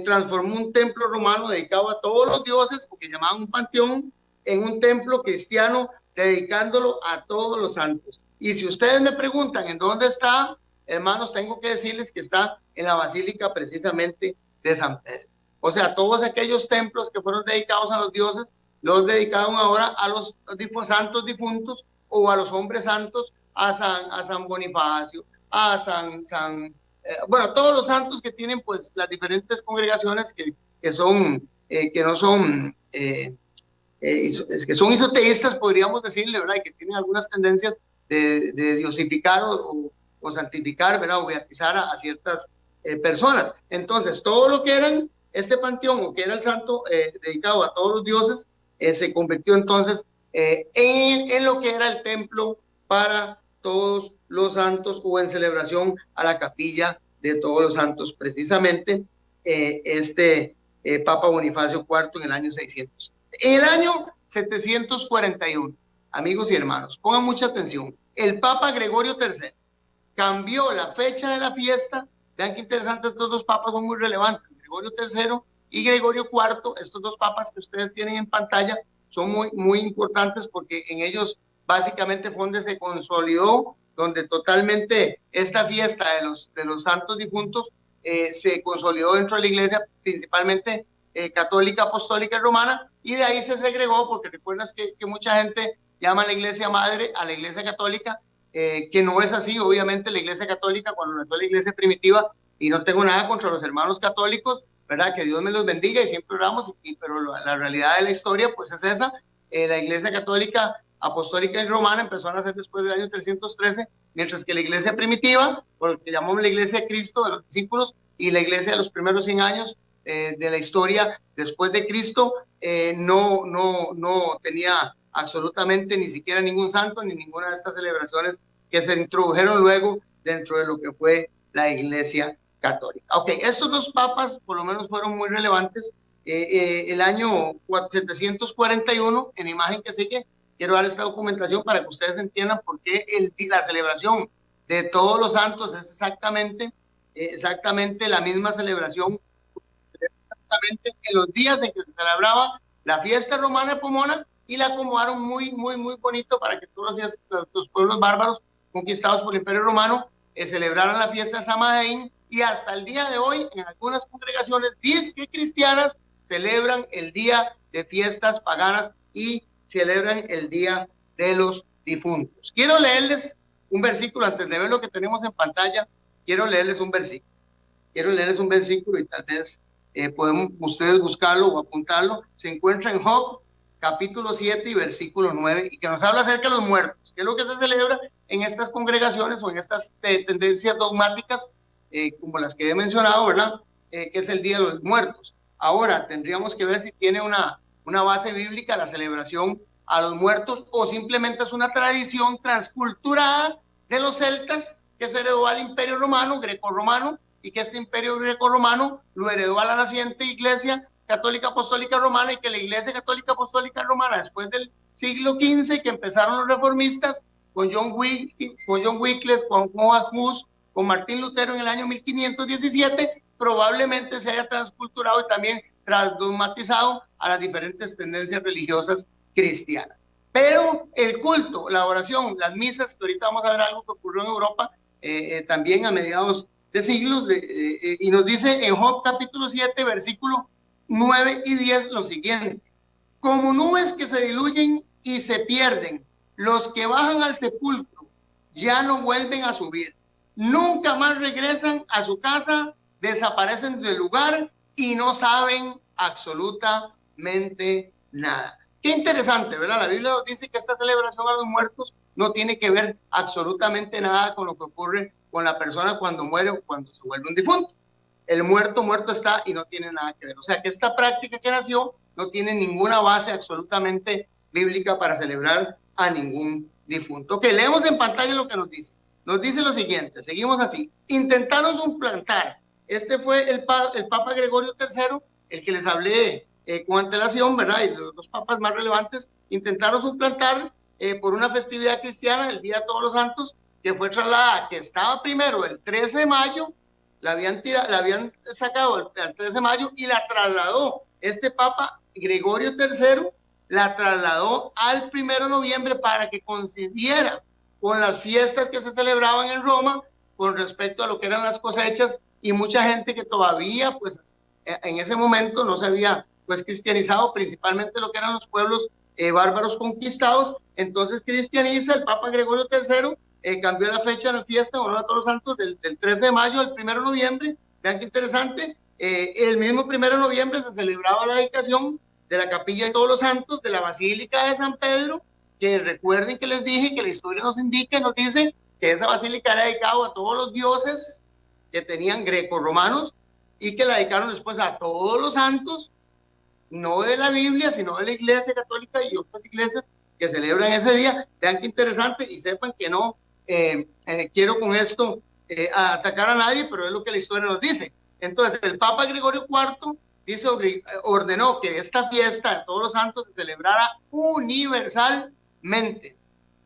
transformó un templo romano dedicado a todos los dioses, porque llamaban un panteón, en un templo cristiano dedicándolo a todos los santos. Y si ustedes me preguntan en dónde está, hermanos, tengo que decirles que está en la Basílica precisamente de San Pedro. O sea, todos aquellos templos que fueron dedicados a los dioses, los dedicaron ahora a los santos difuntos o a los hombres santos, a San Bonifacio, a bueno, todos los santos que tienen pues las diferentes congregaciones que son, que no son, que son isoteístas, podríamos decirle, ¿verdad? Y que tienen algunas tendencias de diosificar o santificar, ¿verdad? O beatizar a ciertas personas. Entonces, todo lo que eran este panteón o que era el santo dedicado a todos los dioses, se convirtió entonces en lo que era el templo para todos los santos o en celebración a la capilla de todos los santos, precisamente Papa Bonifacio IV en el año 600. En el año 741, amigos y hermanos, pongan mucha atención, el Papa Gregorio III cambió la fecha de la fiesta. Vean qué interesante, estos dos papas son muy relevantes, Gregorio III y Gregorio IV, estos dos papas que ustedes tienen en pantalla, son muy importantes porque en ellos básicamente fue donde se consolidó, donde totalmente esta fiesta de los santos difuntos se consolidó dentro de la iglesia, principalmente católica, apostólica y romana, y de ahí se segregó, porque recuerdas que mucha gente llama a la iglesia madre, a la iglesia católica, que no es así. Obviamente la iglesia católica, cuando nació la iglesia primitiva, y no tengo nada contra los hermanos católicos, ¿verdad? Que Dios me los bendiga y siempre oramos, pero la realidad de la historia pues es esa. La iglesia católica apostólica y romana empezó a nacer después del año 313, mientras que la iglesia primitiva, por lo que llamamos la iglesia de Cristo, de los discípulos, y la iglesia de los primeros 100 años, de la historia después de Cristo, no tenía absolutamente ni siquiera ningún santo ni ninguna de estas celebraciones que se introdujeron luego dentro de lo que fue la Iglesia Católica. Ok, estos dos papas por lo menos fueron muy relevantes. El año 741, en la imagen que sigue, quiero dar esta documentación para que ustedes entiendan por qué la celebración de todos los santos es exactamente la misma celebración, exactamente en los días en que se celebraba la fiesta romana de Pomona, y la acomodaron muy bonito para que todos los pueblos bárbaros conquistados por el Imperio Romano celebraran la fiesta de Samhain, y hasta el día de hoy en algunas congregaciones disque cristianas celebran el día de fiestas paganas y celebran el día de los difuntos. Quiero leerles un versículo antes de ver lo que tenemos en pantalla. Quiero leerles un versículo y tal vez podemos ustedes buscarlo o apuntarlo. Se encuentra en Job capítulo 7 y versículo 9, y que nos habla acerca de los muertos, que es lo que se celebra en estas congregaciones o en estas tendencias dogmáticas como las que he mencionado, ¿verdad? Que es el Día de los Muertos. Ahora tendríamos que ver si tiene una base bíblica la celebración a los muertos, o simplemente es una tradición transcultural de los celtas que se heredó al Imperio Romano, greco-romano, y que este Imperio greco-romano lo heredó a la naciente Iglesia Católica Apostólica Romana, y que la Iglesia Católica Apostólica Romana, después del siglo XV, que empezaron los reformistas con John Wycliffe, con Juan Hus, con Martín Lutero en el año 1517, probablemente se haya transculturado y también transdogmatizado a las diferentes tendencias religiosas cristianas. Pero el culto, la oración, las misas, que ahorita vamos a ver algo que ocurrió en Europa también a mediados de siglos, y nos dice en Job capítulo 7, versículo 9 y 10 lo siguiente: como nubes que se diluyen y se pierden, los que bajan al sepulcro ya no vuelven a subir, nunca más regresan a su casa, desaparecen del lugar y no saben absolutamente nada. Qué interesante, ¿verdad? La Biblia nos dice que esta celebración a los muertos no tiene que ver absolutamente nada con lo que ocurre con la persona cuando muere o cuando se vuelve un difunto. El muerto está y no tiene nada que ver. O sea que esta práctica que nació no tiene ninguna base absolutamente bíblica para celebrar a ningún difunto. Ok, leemos en pantalla lo que nos dice. Nos dice lo siguiente, seguimos así: intentaron suplantar. Este fue el Papa Gregorio III, el que les hablé con antelación, ¿verdad? Y los papas más relevantes intentaron suplantar por una festividad cristiana, el Día de Todos los Santos, que fue trasladada, que estaba primero el 13 de mayo, la habían sacado el 13 de mayo y la trasladó este Papa Gregorio III, la trasladó al 1 de noviembre para que coincidiera con las fiestas que se celebraban en Roma con respecto a lo que eran las cosechas, y mucha gente que todavía pues en ese momento no se había pues cristianizado, principalmente lo que eran los pueblos bárbaros conquistados. Entonces cristianiza el Papa Gregorio III, cambió la fecha de la fiesta, honor a todos los santos, del 13 de mayo al 1 de noviembre. Vean qué interesante, el mismo 1 de noviembre se celebraba la dedicación de la Capilla de Todos los Santos de la Basílica de San Pedro, que recuerden que les dije que la historia nos indica, nos dice que esa basílica era dedicada a todos los dioses que tenían greco-romanos, y que la dedicaron después a todos los santos, no de la Biblia, sino de la Iglesia Católica y otras iglesias que celebran ese día. Vean qué interesante, y sepan que no quiero con esto atacar a nadie, pero es lo que la historia nos dice. Entonces el Papa Gregorio IV ordenó que esta fiesta de Todos los Santos se celebrara universalmente.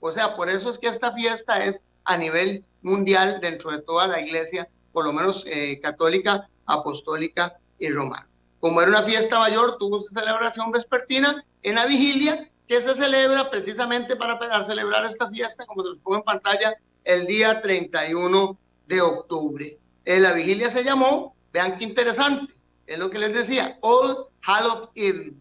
O sea, por eso es que esta fiesta es a nivel mundial dentro de toda la iglesia, por lo menos católica, apostólica y romana. Como era una fiesta mayor, tuvo su celebración vespertina en la vigilia, que se celebra precisamente para celebrar esta fiesta, como se los pongo en pantalla, el día 31 de octubre. La vigilia se llamó, vean qué interesante, es lo que les decía, All Hallows Eve,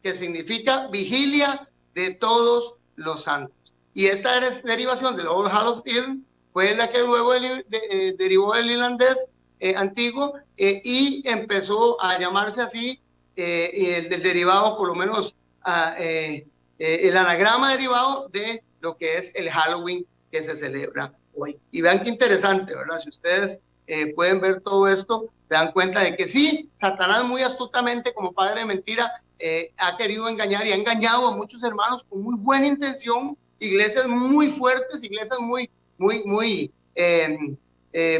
que significa vigilia de todos los santos. Y esta derivación del All Hallows Eve fue la que luego derivó del irlandés antiguo, y empezó a llamarse así, el derivado, por lo menos el anagrama derivado de lo que es el Halloween que se celebra hoy. Y vean qué interesante, ¿verdad? Si ustedes pueden ver todo esto, se dan cuenta de que sí, Satanás muy astutamente como padre de mentira ha querido engañar y ha engañado a muchos hermanos con muy buena intención, iglesias muy fuertes, iglesias muy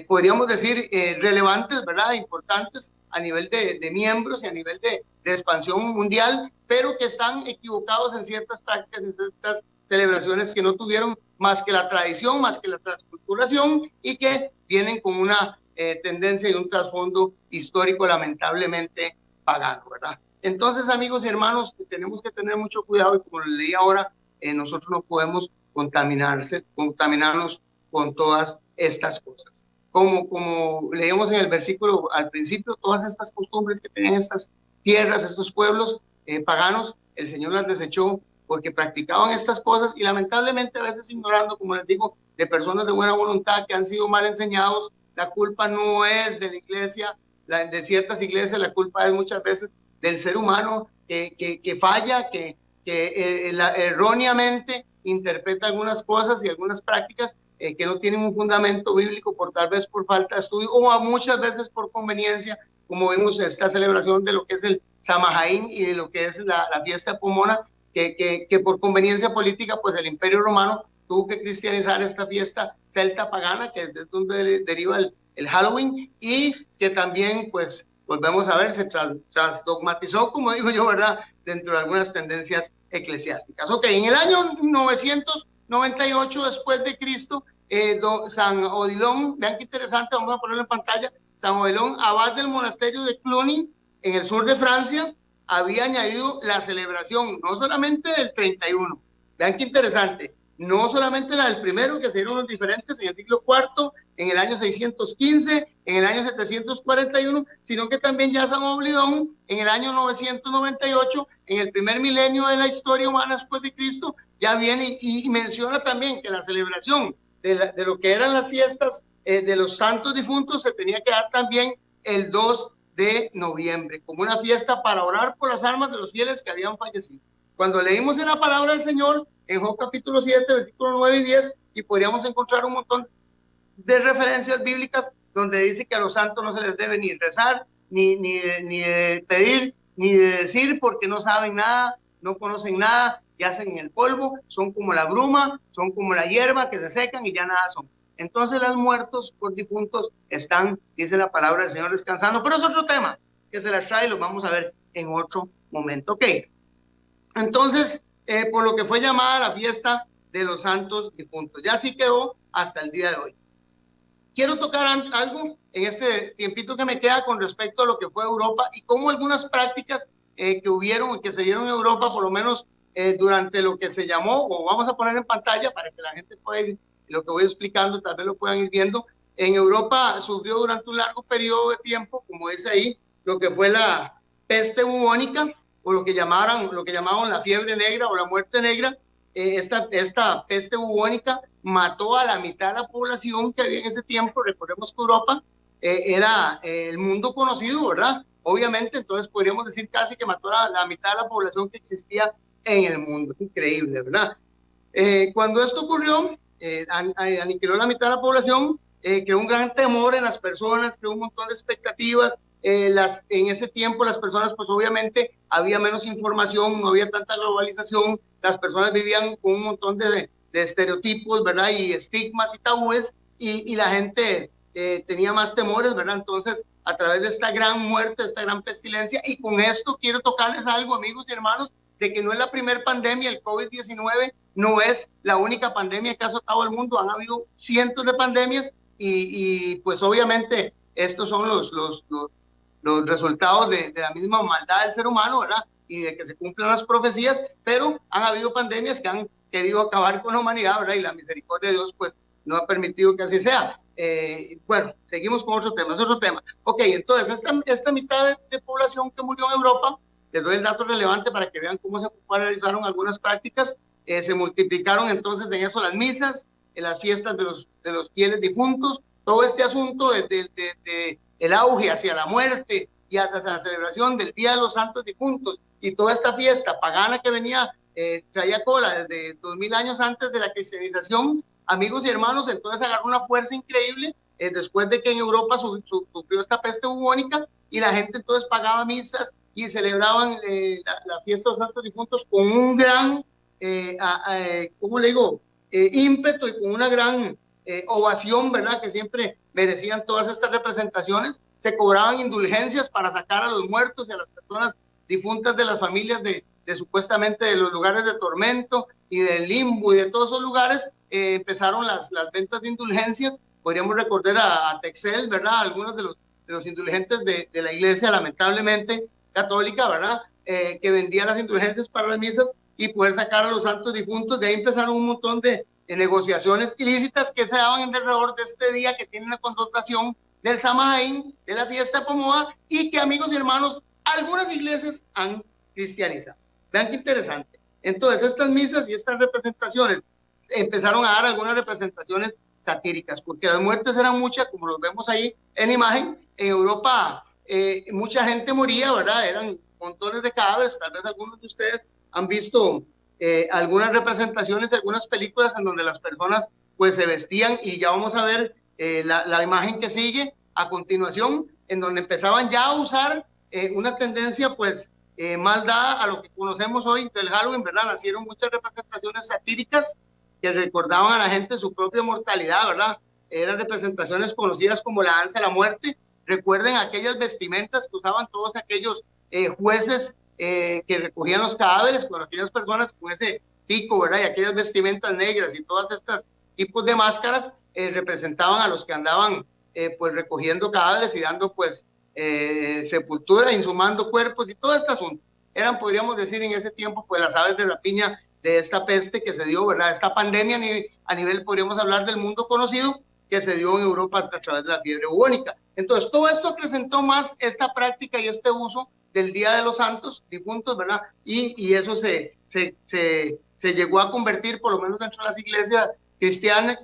podríamos decir, relevantes, ¿verdad? Importantes a nivel de miembros y a nivel de expansión mundial, pero que están equivocados en ciertas prácticas, en ciertas celebraciones que no tuvieron más que la tradición, más que la transculturación y que vienen con una tendencia y un trasfondo histórico lamentablemente pagano, ¿verdad? Entonces, amigos y hermanos, tenemos que tener mucho cuidado y como les leí ahora, nosotros no podemos contaminarnos con todas estas cosas. Como leímos en el versículo al principio, todas estas costumbres que tenían estas tierras, estos pueblos paganos, el Señor las desechó porque practicaban estas cosas y lamentablemente a veces ignorando, como les digo, de personas de buena voluntad que han sido mal enseñados. La culpa no es de la iglesia, de ciertas iglesias, la culpa es muchas veces del ser humano que falla, que erróneamente interpreta algunas cosas y algunas prácticas que no tienen un fundamento bíblico, tal vez por falta de estudio o muchas veces por conveniencia, como vimos esta celebración de lo que es el Samajaín y de lo que es la fiesta de Pomona, que por conveniencia política, pues el Imperio Romano tuvo que cristianizar esta fiesta celta pagana, que es de donde deriva el Halloween, y que también, pues, volvemos a ver, se trasdogmatizó, como digo yo, ¿verdad?, dentro de algunas tendencias eclesiásticas. Ok, en el año 998 después de Cristo, San Odilon, vean qué interesante, vamos a ponerlo en pantalla, San Odilon, abad del monasterio de Cluny, en el sur de Francia, había añadido la celebración, no solamente del 31, vean qué interesante, no solamente la del primero, que se dieron los diferentes en el siglo IV, en el año 615, en el año 741, sino que también ya San Oblidón, en el año 998, en el primer milenio de la historia humana después de Cristo, ya viene y menciona también que la celebración de lo que eran las fiestas de los santos difuntos se tenía que dar también el 2 de noviembre, como una fiesta para orar por las almas de los fieles que habían fallecido. Cuando leímos en la palabra del Señor, en Job capítulo 7, versículos 9 y 10, y podríamos encontrar un montón de referencias bíblicas donde dice que a los santos no se les debe ni rezar, ni de pedir, ni de decir, porque no saben nada, no conocen nada, yacen en el polvo, son como la bruma, son como la hierba que se secan y ya nada son. Entonces los muertos por difuntos están, dice la palabra del Señor, descansando, pero es otro tema que se las trae y lo vamos a ver en otro momento. Ok, entonces, por lo que fue llamada la fiesta de los santos difuntos, ya así quedó hasta el día de hoy. Quiero tocar algo en este tiempito que me queda con respecto a lo que fue Europa y cómo algunas prácticas que hubieron y que se dieron en Europa, por lo menos durante lo que se llamó, o vamos a poner en pantalla para que la gente pueda ir, lo que voy explicando, tal vez lo puedan ir viendo. En Europa sufrió durante un largo periodo de tiempo, como dice ahí, lo que fue la peste bubónica, o lo que llamaban la fiebre negra o la muerte negra. Esta peste bubónica mató a la mitad de la población que había en ese tiempo. Recordemos que Europa era el mundo conocido, ¿verdad? Obviamente, entonces podríamos decir casi que mató a la mitad de la población que existía en el mundo. Increíble, ¿verdad? Cuando esto ocurrió, aniquiló la mitad de la población, creó un gran temor en las personas, creó un montón de expectativas. En ese tiempo las personas, pues obviamente había menos información, no había tanta globalización, las personas vivían con un montón de estereotipos, ¿verdad? Y estigmas y tabúes, y la gente tenía más temores, ¿verdad? Entonces, a través de esta gran muerte, esta gran pestilencia, y con esto quiero tocarles algo, amigos y hermanos, de que no es la primera pandemia, el COVID-19 no es la única pandemia que ha azotado al mundo, han habido cientos de pandemias, y pues obviamente estos son los resultados de la misma maldad del ser humano, ¿verdad? Y de que se cumplan las profecías, pero han habido pandemias que han querido acabar con la humanidad, ¿verdad? Y la misericordia de Dios, pues, no ha permitido que así sea. Bueno, seguimos con otro tema, es otro tema. Ok, entonces, esta mitad de población que murió en Europa, les doy el dato relevante para que vean cómo se popularizaron algunas prácticas, se multiplicaron entonces en eso las misas, en las fiestas de los fieles difuntos, todo este asunto de el auge hacia la muerte y hacia la celebración del Día de los Santos Difuntos y toda esta fiesta pagana que venía, traía cola desde 2000 años antes de la cristianización, amigos y hermanos, entonces agarró una fuerza increíble después de que en Europa sufrió esta peste bubónica, y la gente entonces pagaba misas y celebraban la fiesta de los santos difuntos con un gran, ¿cómo le digo?, ímpetu, y con una gran ovación, ¿verdad?, que siempre merecían todas estas representaciones. Se cobraban indulgencias para sacar a los muertos y a las personas difuntas de las familias de supuestamente de los lugares de tormento y del limbo y de todos esos lugares. Empezaron las ventas de indulgencias. Podríamos recordar a Texel, ¿verdad?, algunos de los indulgentes de la iglesia, lamentablemente católica, ¿verdad?, que vendían las indulgencias para las misas y poder sacar a los santos difuntos. De ahí empezaron un montón de negociaciones ilícitas que se daban alrededor de este día, que tiene una connotación del Samhain, de la fiesta Pomoa, y que, amigos y hermanos, algunas iglesias han cristianizado. Vean qué interesante. Entonces, estas misas y estas representaciones empezaron a dar algunas representaciones satíricas, porque las muertes eran muchas, como los vemos ahí en imagen. En Europa mucha gente moría, ¿verdad? Eran montones de cadáveres. Tal vez algunos de ustedes han visto algunas representaciones, algunas películas en donde las personas pues se vestían, y ya vamos a ver la imagen que sigue a continuación, en donde empezaban ya a usar una tendencia pues más dada a lo que conocemos hoy del Halloween, ¿verdad? Nacieron muchas representaciones satíricas que recordaban a la gente su propia mortalidad, ¿verdad? Eran representaciones conocidas como la danza de la muerte. Recuerden aquellas vestimentas que usaban todos aquellos jueces que recogían los cadáveres, con aquellas personas con ese pico, ¿verdad? Y aquellas vestimentas negras y todas estas tipos de máscaras representaban a los que andaban pues recogiendo cadáveres y dando pues sepultura, insumando cuerpos y todo este asunto. Eran, podríamos decir, en ese tiempo pues las aves de rapiña de esta peste que se dio, ¿verdad? Esta pandemia a nivel, podríamos hablar, del mundo conocido, que se dio en Europa a través de la fiebre bubónica. Entonces, todo esto acrecentó más esta práctica y este uso del Día de los Santos Difuntos, ¿verdad? Y eso se llegó a convertir, por lo menos dentro de las iglesias cristiana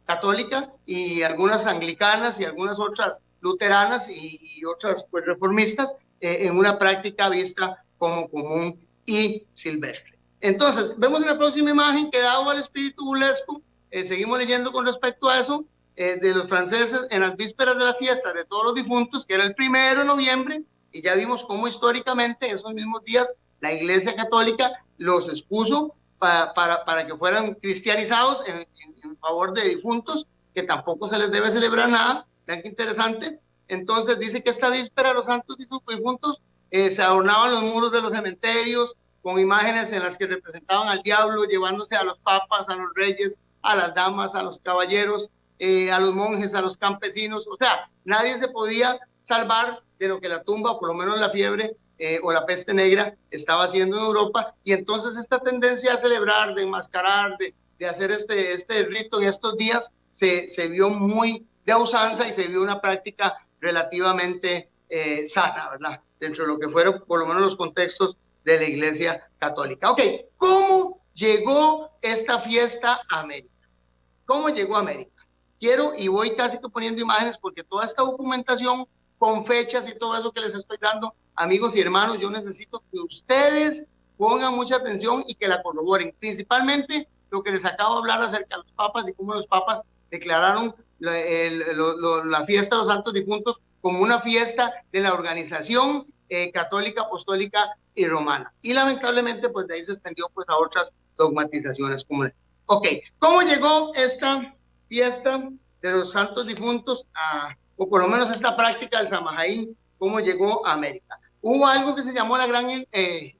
católica, y algunas anglicanas y algunas otras luteranas y otras pues reformistas, en una práctica vista como común y silvestre. Entonces, vemos en la próxima imagen que, dado al espíritu burlesco, seguimos leyendo con respecto a eso, de los franceses en las vísperas de la fiesta de todos los difuntos, que era el 1 de noviembre, y ya vimos cómo históricamente esos mismos días la Iglesia Católica los expuso para que fueran cristianizados en favor de difuntos, que tampoco se les debe celebrar nada. Vean qué interesante. Entonces dice que esta víspera los santos difuntos se adornaban los muros de los cementerios con imágenes en las que representaban al diablo, llevándose a los papas, a los reyes, a las damas, a los caballeros, a los monjes, a los campesinos. O sea, nadie se podía salvar de lo que la tumba, o por lo menos la fiebre o la peste negra, estaba haciendo en Europa. Y entonces esta tendencia a celebrar, de enmascarar, de hacer este rito en estos días, se vio muy de usanza, y se vio una práctica relativamente sana, ¿verdad?, dentro de lo que fueron por lo menos los contextos de la Iglesia Católica. Ok, ¿cómo llegó esta fiesta a América? ¿Cómo llegó a América? Quiero, y voy casi que poniendo imágenes, porque toda esta documentación con fechas y todo eso que les estoy dando, amigos y hermanos, yo necesito que ustedes pongan mucha atención y que la corroboren, principalmente lo que les acabo de hablar acerca de los papas y cómo los papas declararon la fiesta de los santos difuntos como una fiesta de la organización católica, apostólica y romana. Y lamentablemente pues de ahí se extendió pues a otras dogmatizaciones. Ok, ¿cómo llegó esta fiesta de los santos difuntos o por lo menos esta práctica del Samhain, cómo llegó a América? Hubo algo que se llamó la gran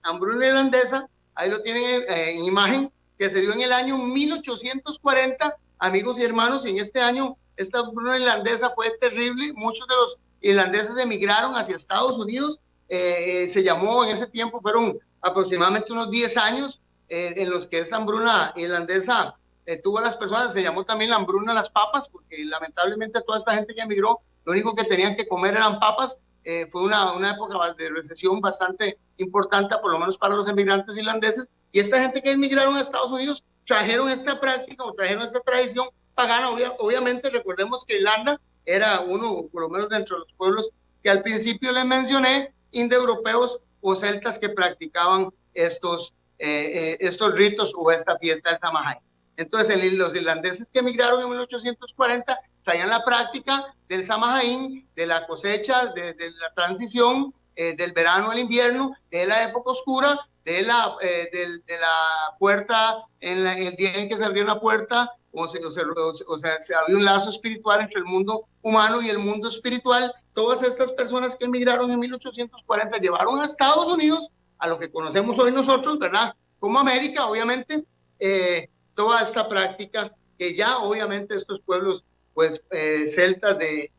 hambruna irlandesa, ahí lo tienen en imagen, que se dio en el año 1840, amigos y hermanos. Y en este año esta hambruna irlandesa fue terrible. Muchos de los irlandeses emigraron hacia Estados Unidos. Se llamó en ese tiempo, fueron aproximadamente unos 10 años en los que esta hambruna irlandesa tuvo a las personas. Se llamó también la hambruna de las papas, porque lamentablemente toda esta gente que emigró, lo único que tenían que comer eran papas. Fue una época de recesión bastante importante, por lo menos para los emigrantes irlandeses. Y esta gente que emigraron a Estados Unidos trajeron esta práctica, o trajeron esta tradición pagana. Obviamente recordemos que Irlanda era uno, por lo menos dentro de los pueblos que al principio les mencioné, indoeuropeos o celtas, que practicaban estos ritos o esta fiesta del Samhain. Entonces, los irlandeses que emigraron en 1840 traían la práctica del Samhain, de la cosecha, de la transición, del verano al invierno, de la época oscura, de la puerta, el día en que se abrió una puerta, se abrió un lazo espiritual entre el mundo humano y el mundo espiritual. Todas estas personas que emigraron en 1840 llevaron a Estados Unidos a lo que conocemos hoy nosotros, ¿verdad? Como América, obviamente, toda esta práctica que ya obviamente estos pueblos pues celtas de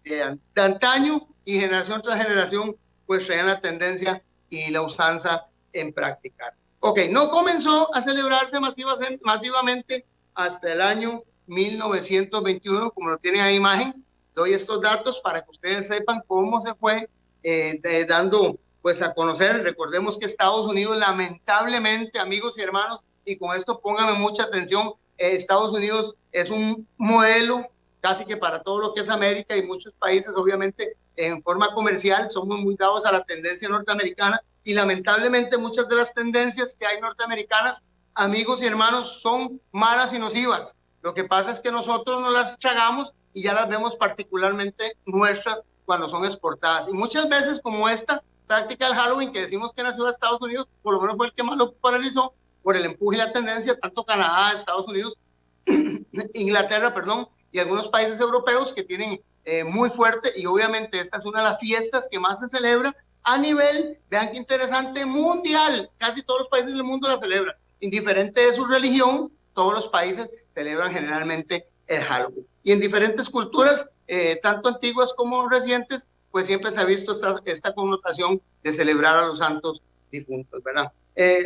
antaño y generación tras generación pues traían la tendencia y la usanza en practicar. Ok, no comenzó a celebrarse masivamente hasta el año 1921, como lo tienen ahí imagen. Doy estos datos para que ustedes sepan cómo se fue dando pues a conocer. Recordemos que Estados Unidos, lamentablemente, amigos y hermanos, y con esto pónganme mucha atención, Estados Unidos es un modelo casi que para todo lo que es América, y muchos países obviamente en forma comercial somos muy dados a la tendencia norteamericana, y lamentablemente muchas de las tendencias que hay norteamericanas, amigos y hermanos, son malas y nocivas. Lo que pasa es que nosotros no las tragamos y ya las vemos particularmente nuestras cuando son exportadas, y muchas veces como esta práctica del Halloween, que decimos que nació de Estados Unidos, por lo menos fue el que más lo popularizó por el empuje y la tendencia, tanto Canadá, Estados Unidos, Inglaterra, perdón, y algunos países europeos que tienen muy fuerte, y obviamente esta es una de las fiestas que más se celebra a nivel, vean qué interesante, mundial. Casi todos los países del mundo la celebran, indiferente de su religión, todos los países celebran generalmente el Halloween. Y en diferentes culturas, tanto antiguas como recientes, pues siempre se ha visto esta connotación de celebrar a los santos difuntos, ¿verdad?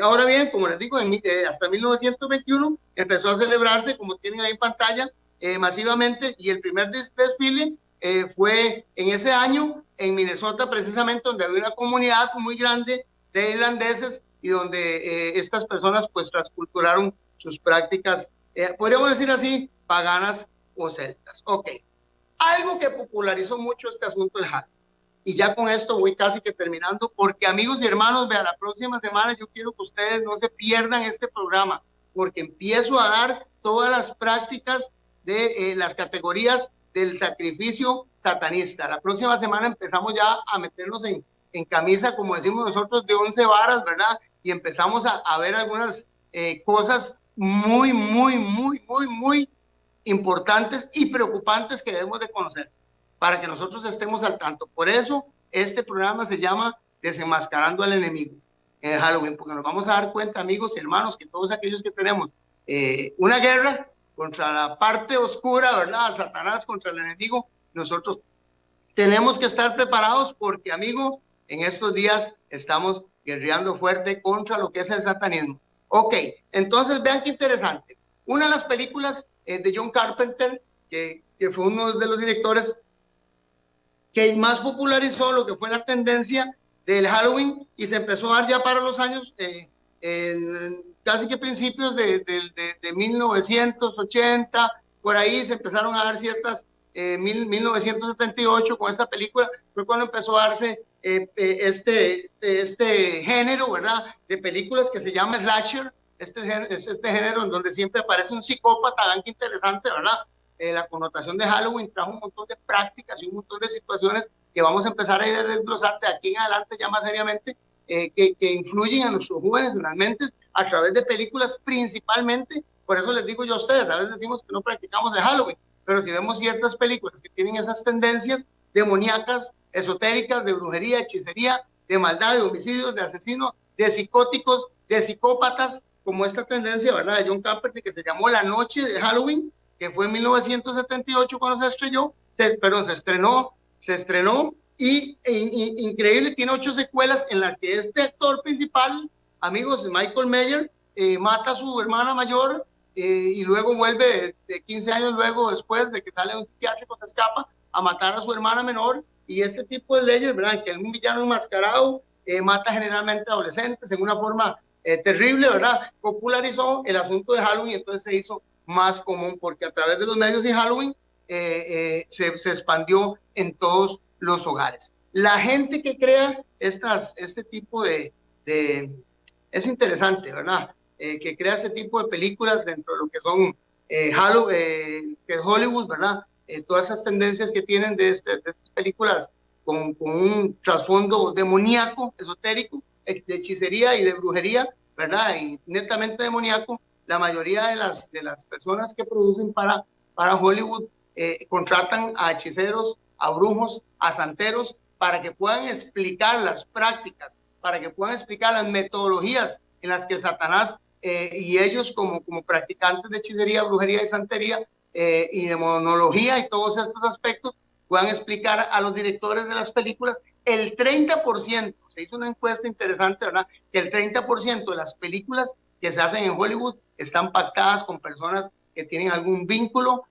Ahora bien, como les digo, hasta 1921 empezó a celebrarse, como tienen ahí en pantalla, masivamente, y el primer desfile fue en ese año en Minnesota, precisamente, donde había una comunidad muy grande de irlandeses y donde estas personas pues transculturaron sus prácticas, podríamos decir así, paganas o celtas. Ok, algo que popularizó mucho este asunto del Halloween. Y ya con esto voy casi que terminando, porque amigos y hermanos, vean, la próxima semana yo quiero que ustedes no se pierdan este programa, porque empiezo a dar todas las prácticas de las categorías del sacrificio satanista. La próxima semana empezamos ya a meternos en camisa, como decimos nosotros, de 11 varas, ¿verdad? Y empezamos a ver algunas cosas muy importantes y preocupantes que debemos de conocer para que nosotros estemos al tanto. Por eso este programa se llama Desenmascarando al Enemigo en Halloween, porque nos vamos a dar cuenta, amigos y hermanos, que todos aquellos que tenemos una guerra contra la parte oscura, ¿verdad? Satanás, contra el enemigo, nosotros tenemos que estar preparados porque, amigos, en estos días estamos guerreando fuerte contra lo que es el satanismo. Ok, entonces vean qué interesante. Una de las películas de John Carpenter, que fue uno de los directores que más popularizó lo que fue la tendencia del Halloween, y se empezó a dar ya para los años, casi que principios de 1980, por ahí se empezaron a dar ciertas, 1978 con esta película, fue cuando empezó a darse este género, ¿verdad?, de películas que se llama slasher, este género en donde siempre aparece un psicópata. Vean qué interesante, ¿verdad? La connotación de Halloween trajo un montón de prácticas y un montón de situaciones que vamos a empezar a desglosar de aquí en adelante ya más seriamente, que influyen a nuestros jóvenes en las mentes a través de películas principalmente. Por eso les digo yo a ustedes, a veces decimos que no practicamos el Halloween, pero si vemos ciertas películas que tienen esas tendencias demoníacas, esotéricas, de brujería, hechicería, de maldad, de homicidios, de asesinos, de psicóticos, de psicópatas, como esta tendencia, ¿verdad?, de John Carpenter, que se llamó La Noche de Halloween, que fue en 1978 cuando se estrenó, se estrenó y increíble, tiene 8 secuelas en las que este actor principal, amigos, Michael Mayer, mata a su hermana mayor y luego vuelve 15 años luego, después de que sale un psiquiátrico, se escapa a matar a su hermana menor. Y este tipo de leyes, ¿verdad?, que es un villano enmascarado, mata generalmente a adolescentes en una forma terrible, ¿verdad?, popularizó el asunto de Halloween, entonces se hizo más común porque a través de los medios de Halloween se expandió en todos los hogares. La gente que crea este tipo de es interesante, ¿verdad?, que crea ese tipo de películas dentro de lo que son que es Hollywood, ¿verdad? Todas esas tendencias que tienen de estas películas con un trasfondo demoníaco, esotérico, de hechicería y de brujería, ¿verdad? Y netamente demoníaco. La mayoría de las personas que producen para Hollywood contratan a hechiceros, a brujos, a santeros, para que puedan explicar las prácticas, para que puedan explicar las metodologías en las que Satanás y ellos como practicantes de hechicería, brujería y santería y demonología y todos estos aspectos puedan explicar a los directores de las películas. El 30%, se hizo una encuesta interesante, ¿verdad? Que el 30% de las películas que se hacen en Hollywood están pactadas con personas que tienen algún vínculo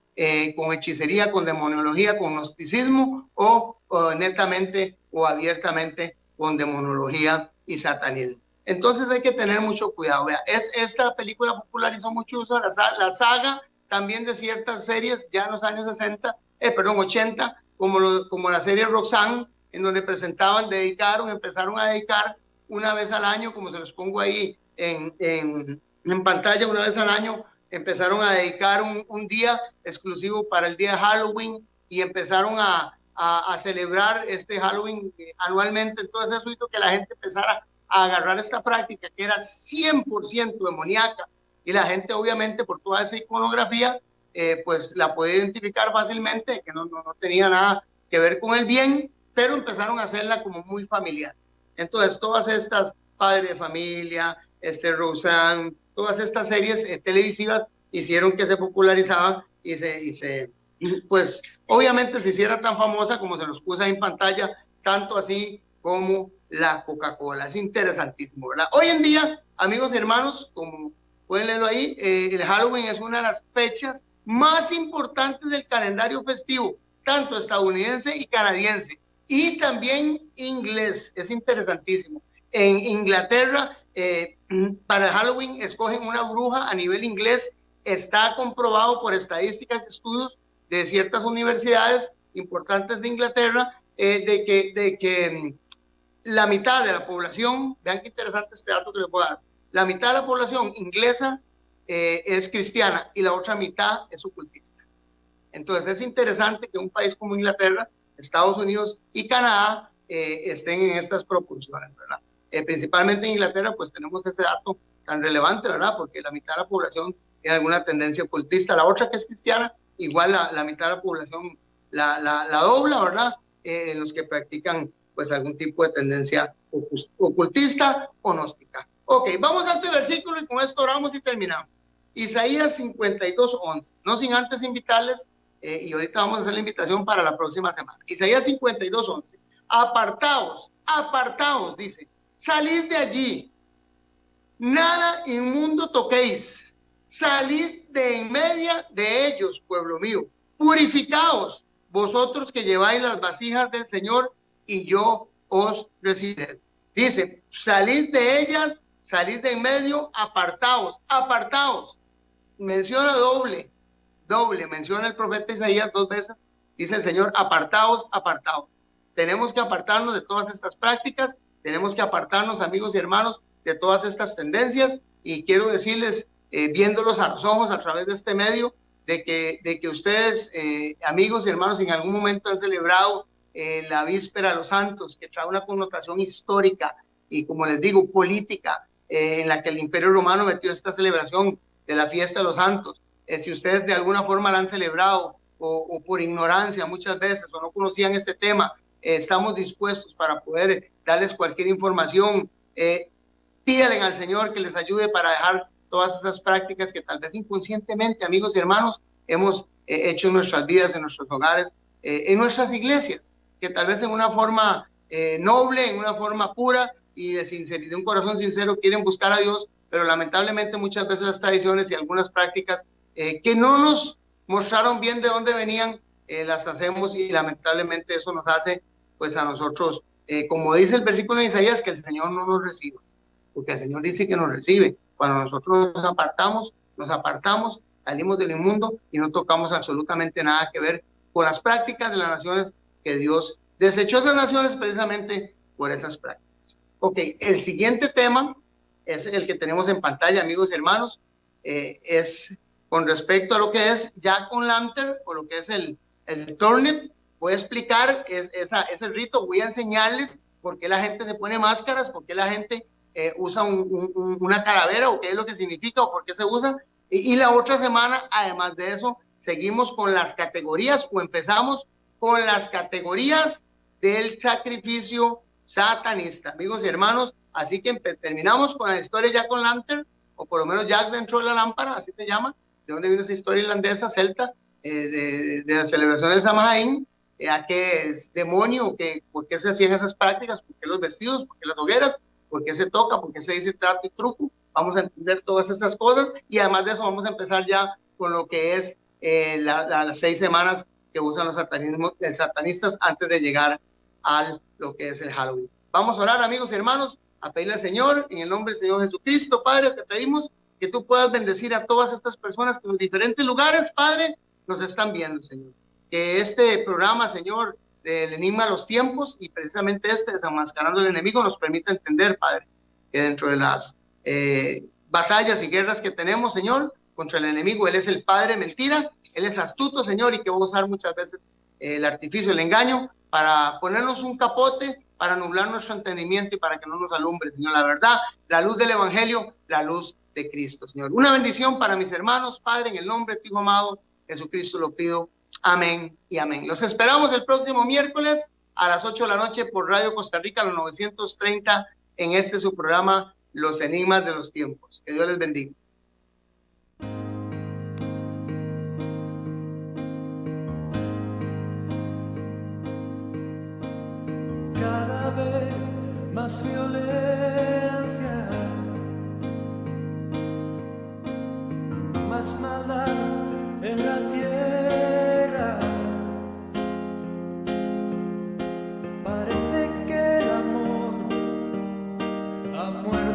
con hechicería, con demonología, con gnosticismo o netamente o abiertamente con demonología y satanismo. Entonces hay que tener mucho cuidado. Vea, esta película popularizó mucho uso la saga también de ciertas series ya en los años 80, como la serie Roxanne, en donde empezaron a dedicar una vez al año, como se los pongo ahí en pantalla, una vez al año, empezaron a dedicar un día exclusivo para el día de Halloween y empezaron a celebrar este Halloween anualmente. Entonces eso hizo que la gente empezara a agarrar esta práctica que era 100% demoníaca y la gente obviamente por toda esa iconografía pues la puede identificar fácilmente, que no tenía nada que ver con el bien, pero empezaron a hacerla como muy familiar. Entonces todas estas Padre de Familia, Roseanne, todas estas series televisivas hicieron que se popularizaba y pues obviamente se hiciera tan famosa como se nos puso ahí en pantalla, tanto así como la Coca-Cola. Es interesantísimo, ¿verdad? Hoy en día, amigos y hermanos, como pueden leerlo ahí, el Halloween es una de las fechas más importantes del calendario festivo, tanto estadounidense y canadiense, y también inglés. Es interesantísimo. En Inglaterra, para Halloween escogen una bruja a nivel inglés. Está comprobado por estadísticas y estudios de ciertas universidades importantes de Inglaterra de que la mitad de la población, vean qué interesante este dato que les voy a dar, la mitad de la población inglesa es cristiana y la otra mitad es ocultista. Entonces es interesante que un país como Inglaterra, Estados Unidos y Canadá estén en estas proporciones, ¿verdad? Principalmente en Inglaterra pues tenemos ese dato tan relevante, ¿verdad? Porque la mitad de la población tiene alguna tendencia ocultista, la otra que es cristiana, igual la mitad de la población la dobla, ¿verdad? Los que practican pues algún tipo de tendencia ocultista o gnóstica. Ok, vamos a este versículo y con esto oramos y terminamos. Isaías 52:11, no sin antes invitarles, y ahorita vamos a hacer la invitación para la próxima semana. Isaías 52:11, apartaos, dice, salid de allí, nada inmundo toquéis, salid de en media de ellos, pueblo mío, purificaos, vosotros que lleváis las vasijas del Señor, y yo os recibiré. Dice, salid de ellas, salid de en medio, apartaos. Menciona doble, menciona el profeta Isaías 2 veces, dice el Señor, apartaos. Tenemos que apartarnos de todas estas prácticas, tenemos que apartarnos, amigos y hermanos, de todas estas tendencias, y quiero decirles, viéndolos a los ojos a través de este medio, de que ustedes, amigos y hermanos, en algún momento han celebrado la víspera de los santos, que trae una connotación histórica y, como les digo, política, en la que el Imperio Romano metió esta celebración de la fiesta de los santos. Si ustedes de alguna forma la han celebrado o por ignorancia muchas veces o no conocían este tema, estamos dispuestos para poder darles cualquier información. Pídanle al Señor que les ayude para dejar todas esas prácticas que tal vez inconscientemente, amigos y hermanos, hemos hecho en nuestras vidas, en nuestros hogares, en nuestras iglesias, que tal vez en una forma noble, en una forma pura y de sinceridad, de un corazón sincero, quieren buscar a Dios, pero lamentablemente muchas veces las tradiciones y algunas prácticas que no nos mostraron bien de dónde venían, las hacemos, y lamentablemente eso nos hace pues a nosotros, como dice el versículo de Isaías, que el Señor no nos reciba, porque el Señor dice que nos recibe. Cuando nosotros nos apartamos, salimos del inmundo y no tocamos absolutamente nada que ver con las prácticas de las naciones, que Dios desechó esas naciones precisamente por esas prácticas. Ok, el siguiente tema es el que tenemos en pantalla, amigos y hermanos, es con respecto a lo que es Jack O'Lantern o lo que es el turnip. Voy a explicar ese rito, voy a enseñarles por qué la gente se pone máscaras, por qué la gente usa una calavera o qué es lo que significa o por qué se usa. Y la otra semana, además de eso, seguimos con las categorías o empezamos con las categorías del sacrificio satanista, amigos y hermanos. Así que terminamos con la historia de Jack O'Lantern, o por lo menos Jack dentro de la lámpara, así se llama, de donde vino esa historia irlandesa, celta, de la celebración de Samhain, a qué es demonio, por qué se hacían esas prácticas, por qué los vestidos, por qué las hogueras, por qué se toca, por qué se dice trato y truco. Vamos a entender todas esas cosas y además de eso vamos a empezar ya con lo que es las 6 semanas que usan los satanistas antes de llegar a lo que es el Halloween. Vamos a orar, amigos y hermanos, a pedirle al Señor, en el nombre del Señor Jesucristo. Padre, te pedimos que tú puedas bendecir a todas estas personas que en los diferentes lugares, Padre, nos están viendo, Señor. Que este programa, Señor, del Enigma de los Tiempos y precisamente Desenmascarando al Enemigo, nos permita entender, Padre, que dentro de las batallas y guerras que tenemos, Señor, contra el enemigo, Él es el padre mentira, Él es astuto, Señor, y que va a usar muchas veces el artificio, el engaño, para ponernos un capote, para nublar nuestro entendimiento y para que no nos alumbre, Señor, la verdad, la luz del Evangelio, la luz de Cristo, Señor. Una bendición para mis hermanos, Padre, en el nombre de tu Hijo amado, Jesucristo lo pido. Amén y amén. Los esperamos el próximo miércoles a las 8 de la noche por Radio Costa Rica, los 930, en su programa Los Enigmas de los Tiempos. Que Dios les bendiga. Cada vez más violencia, más maldad en la tierra. Parece que el amor ha muerto.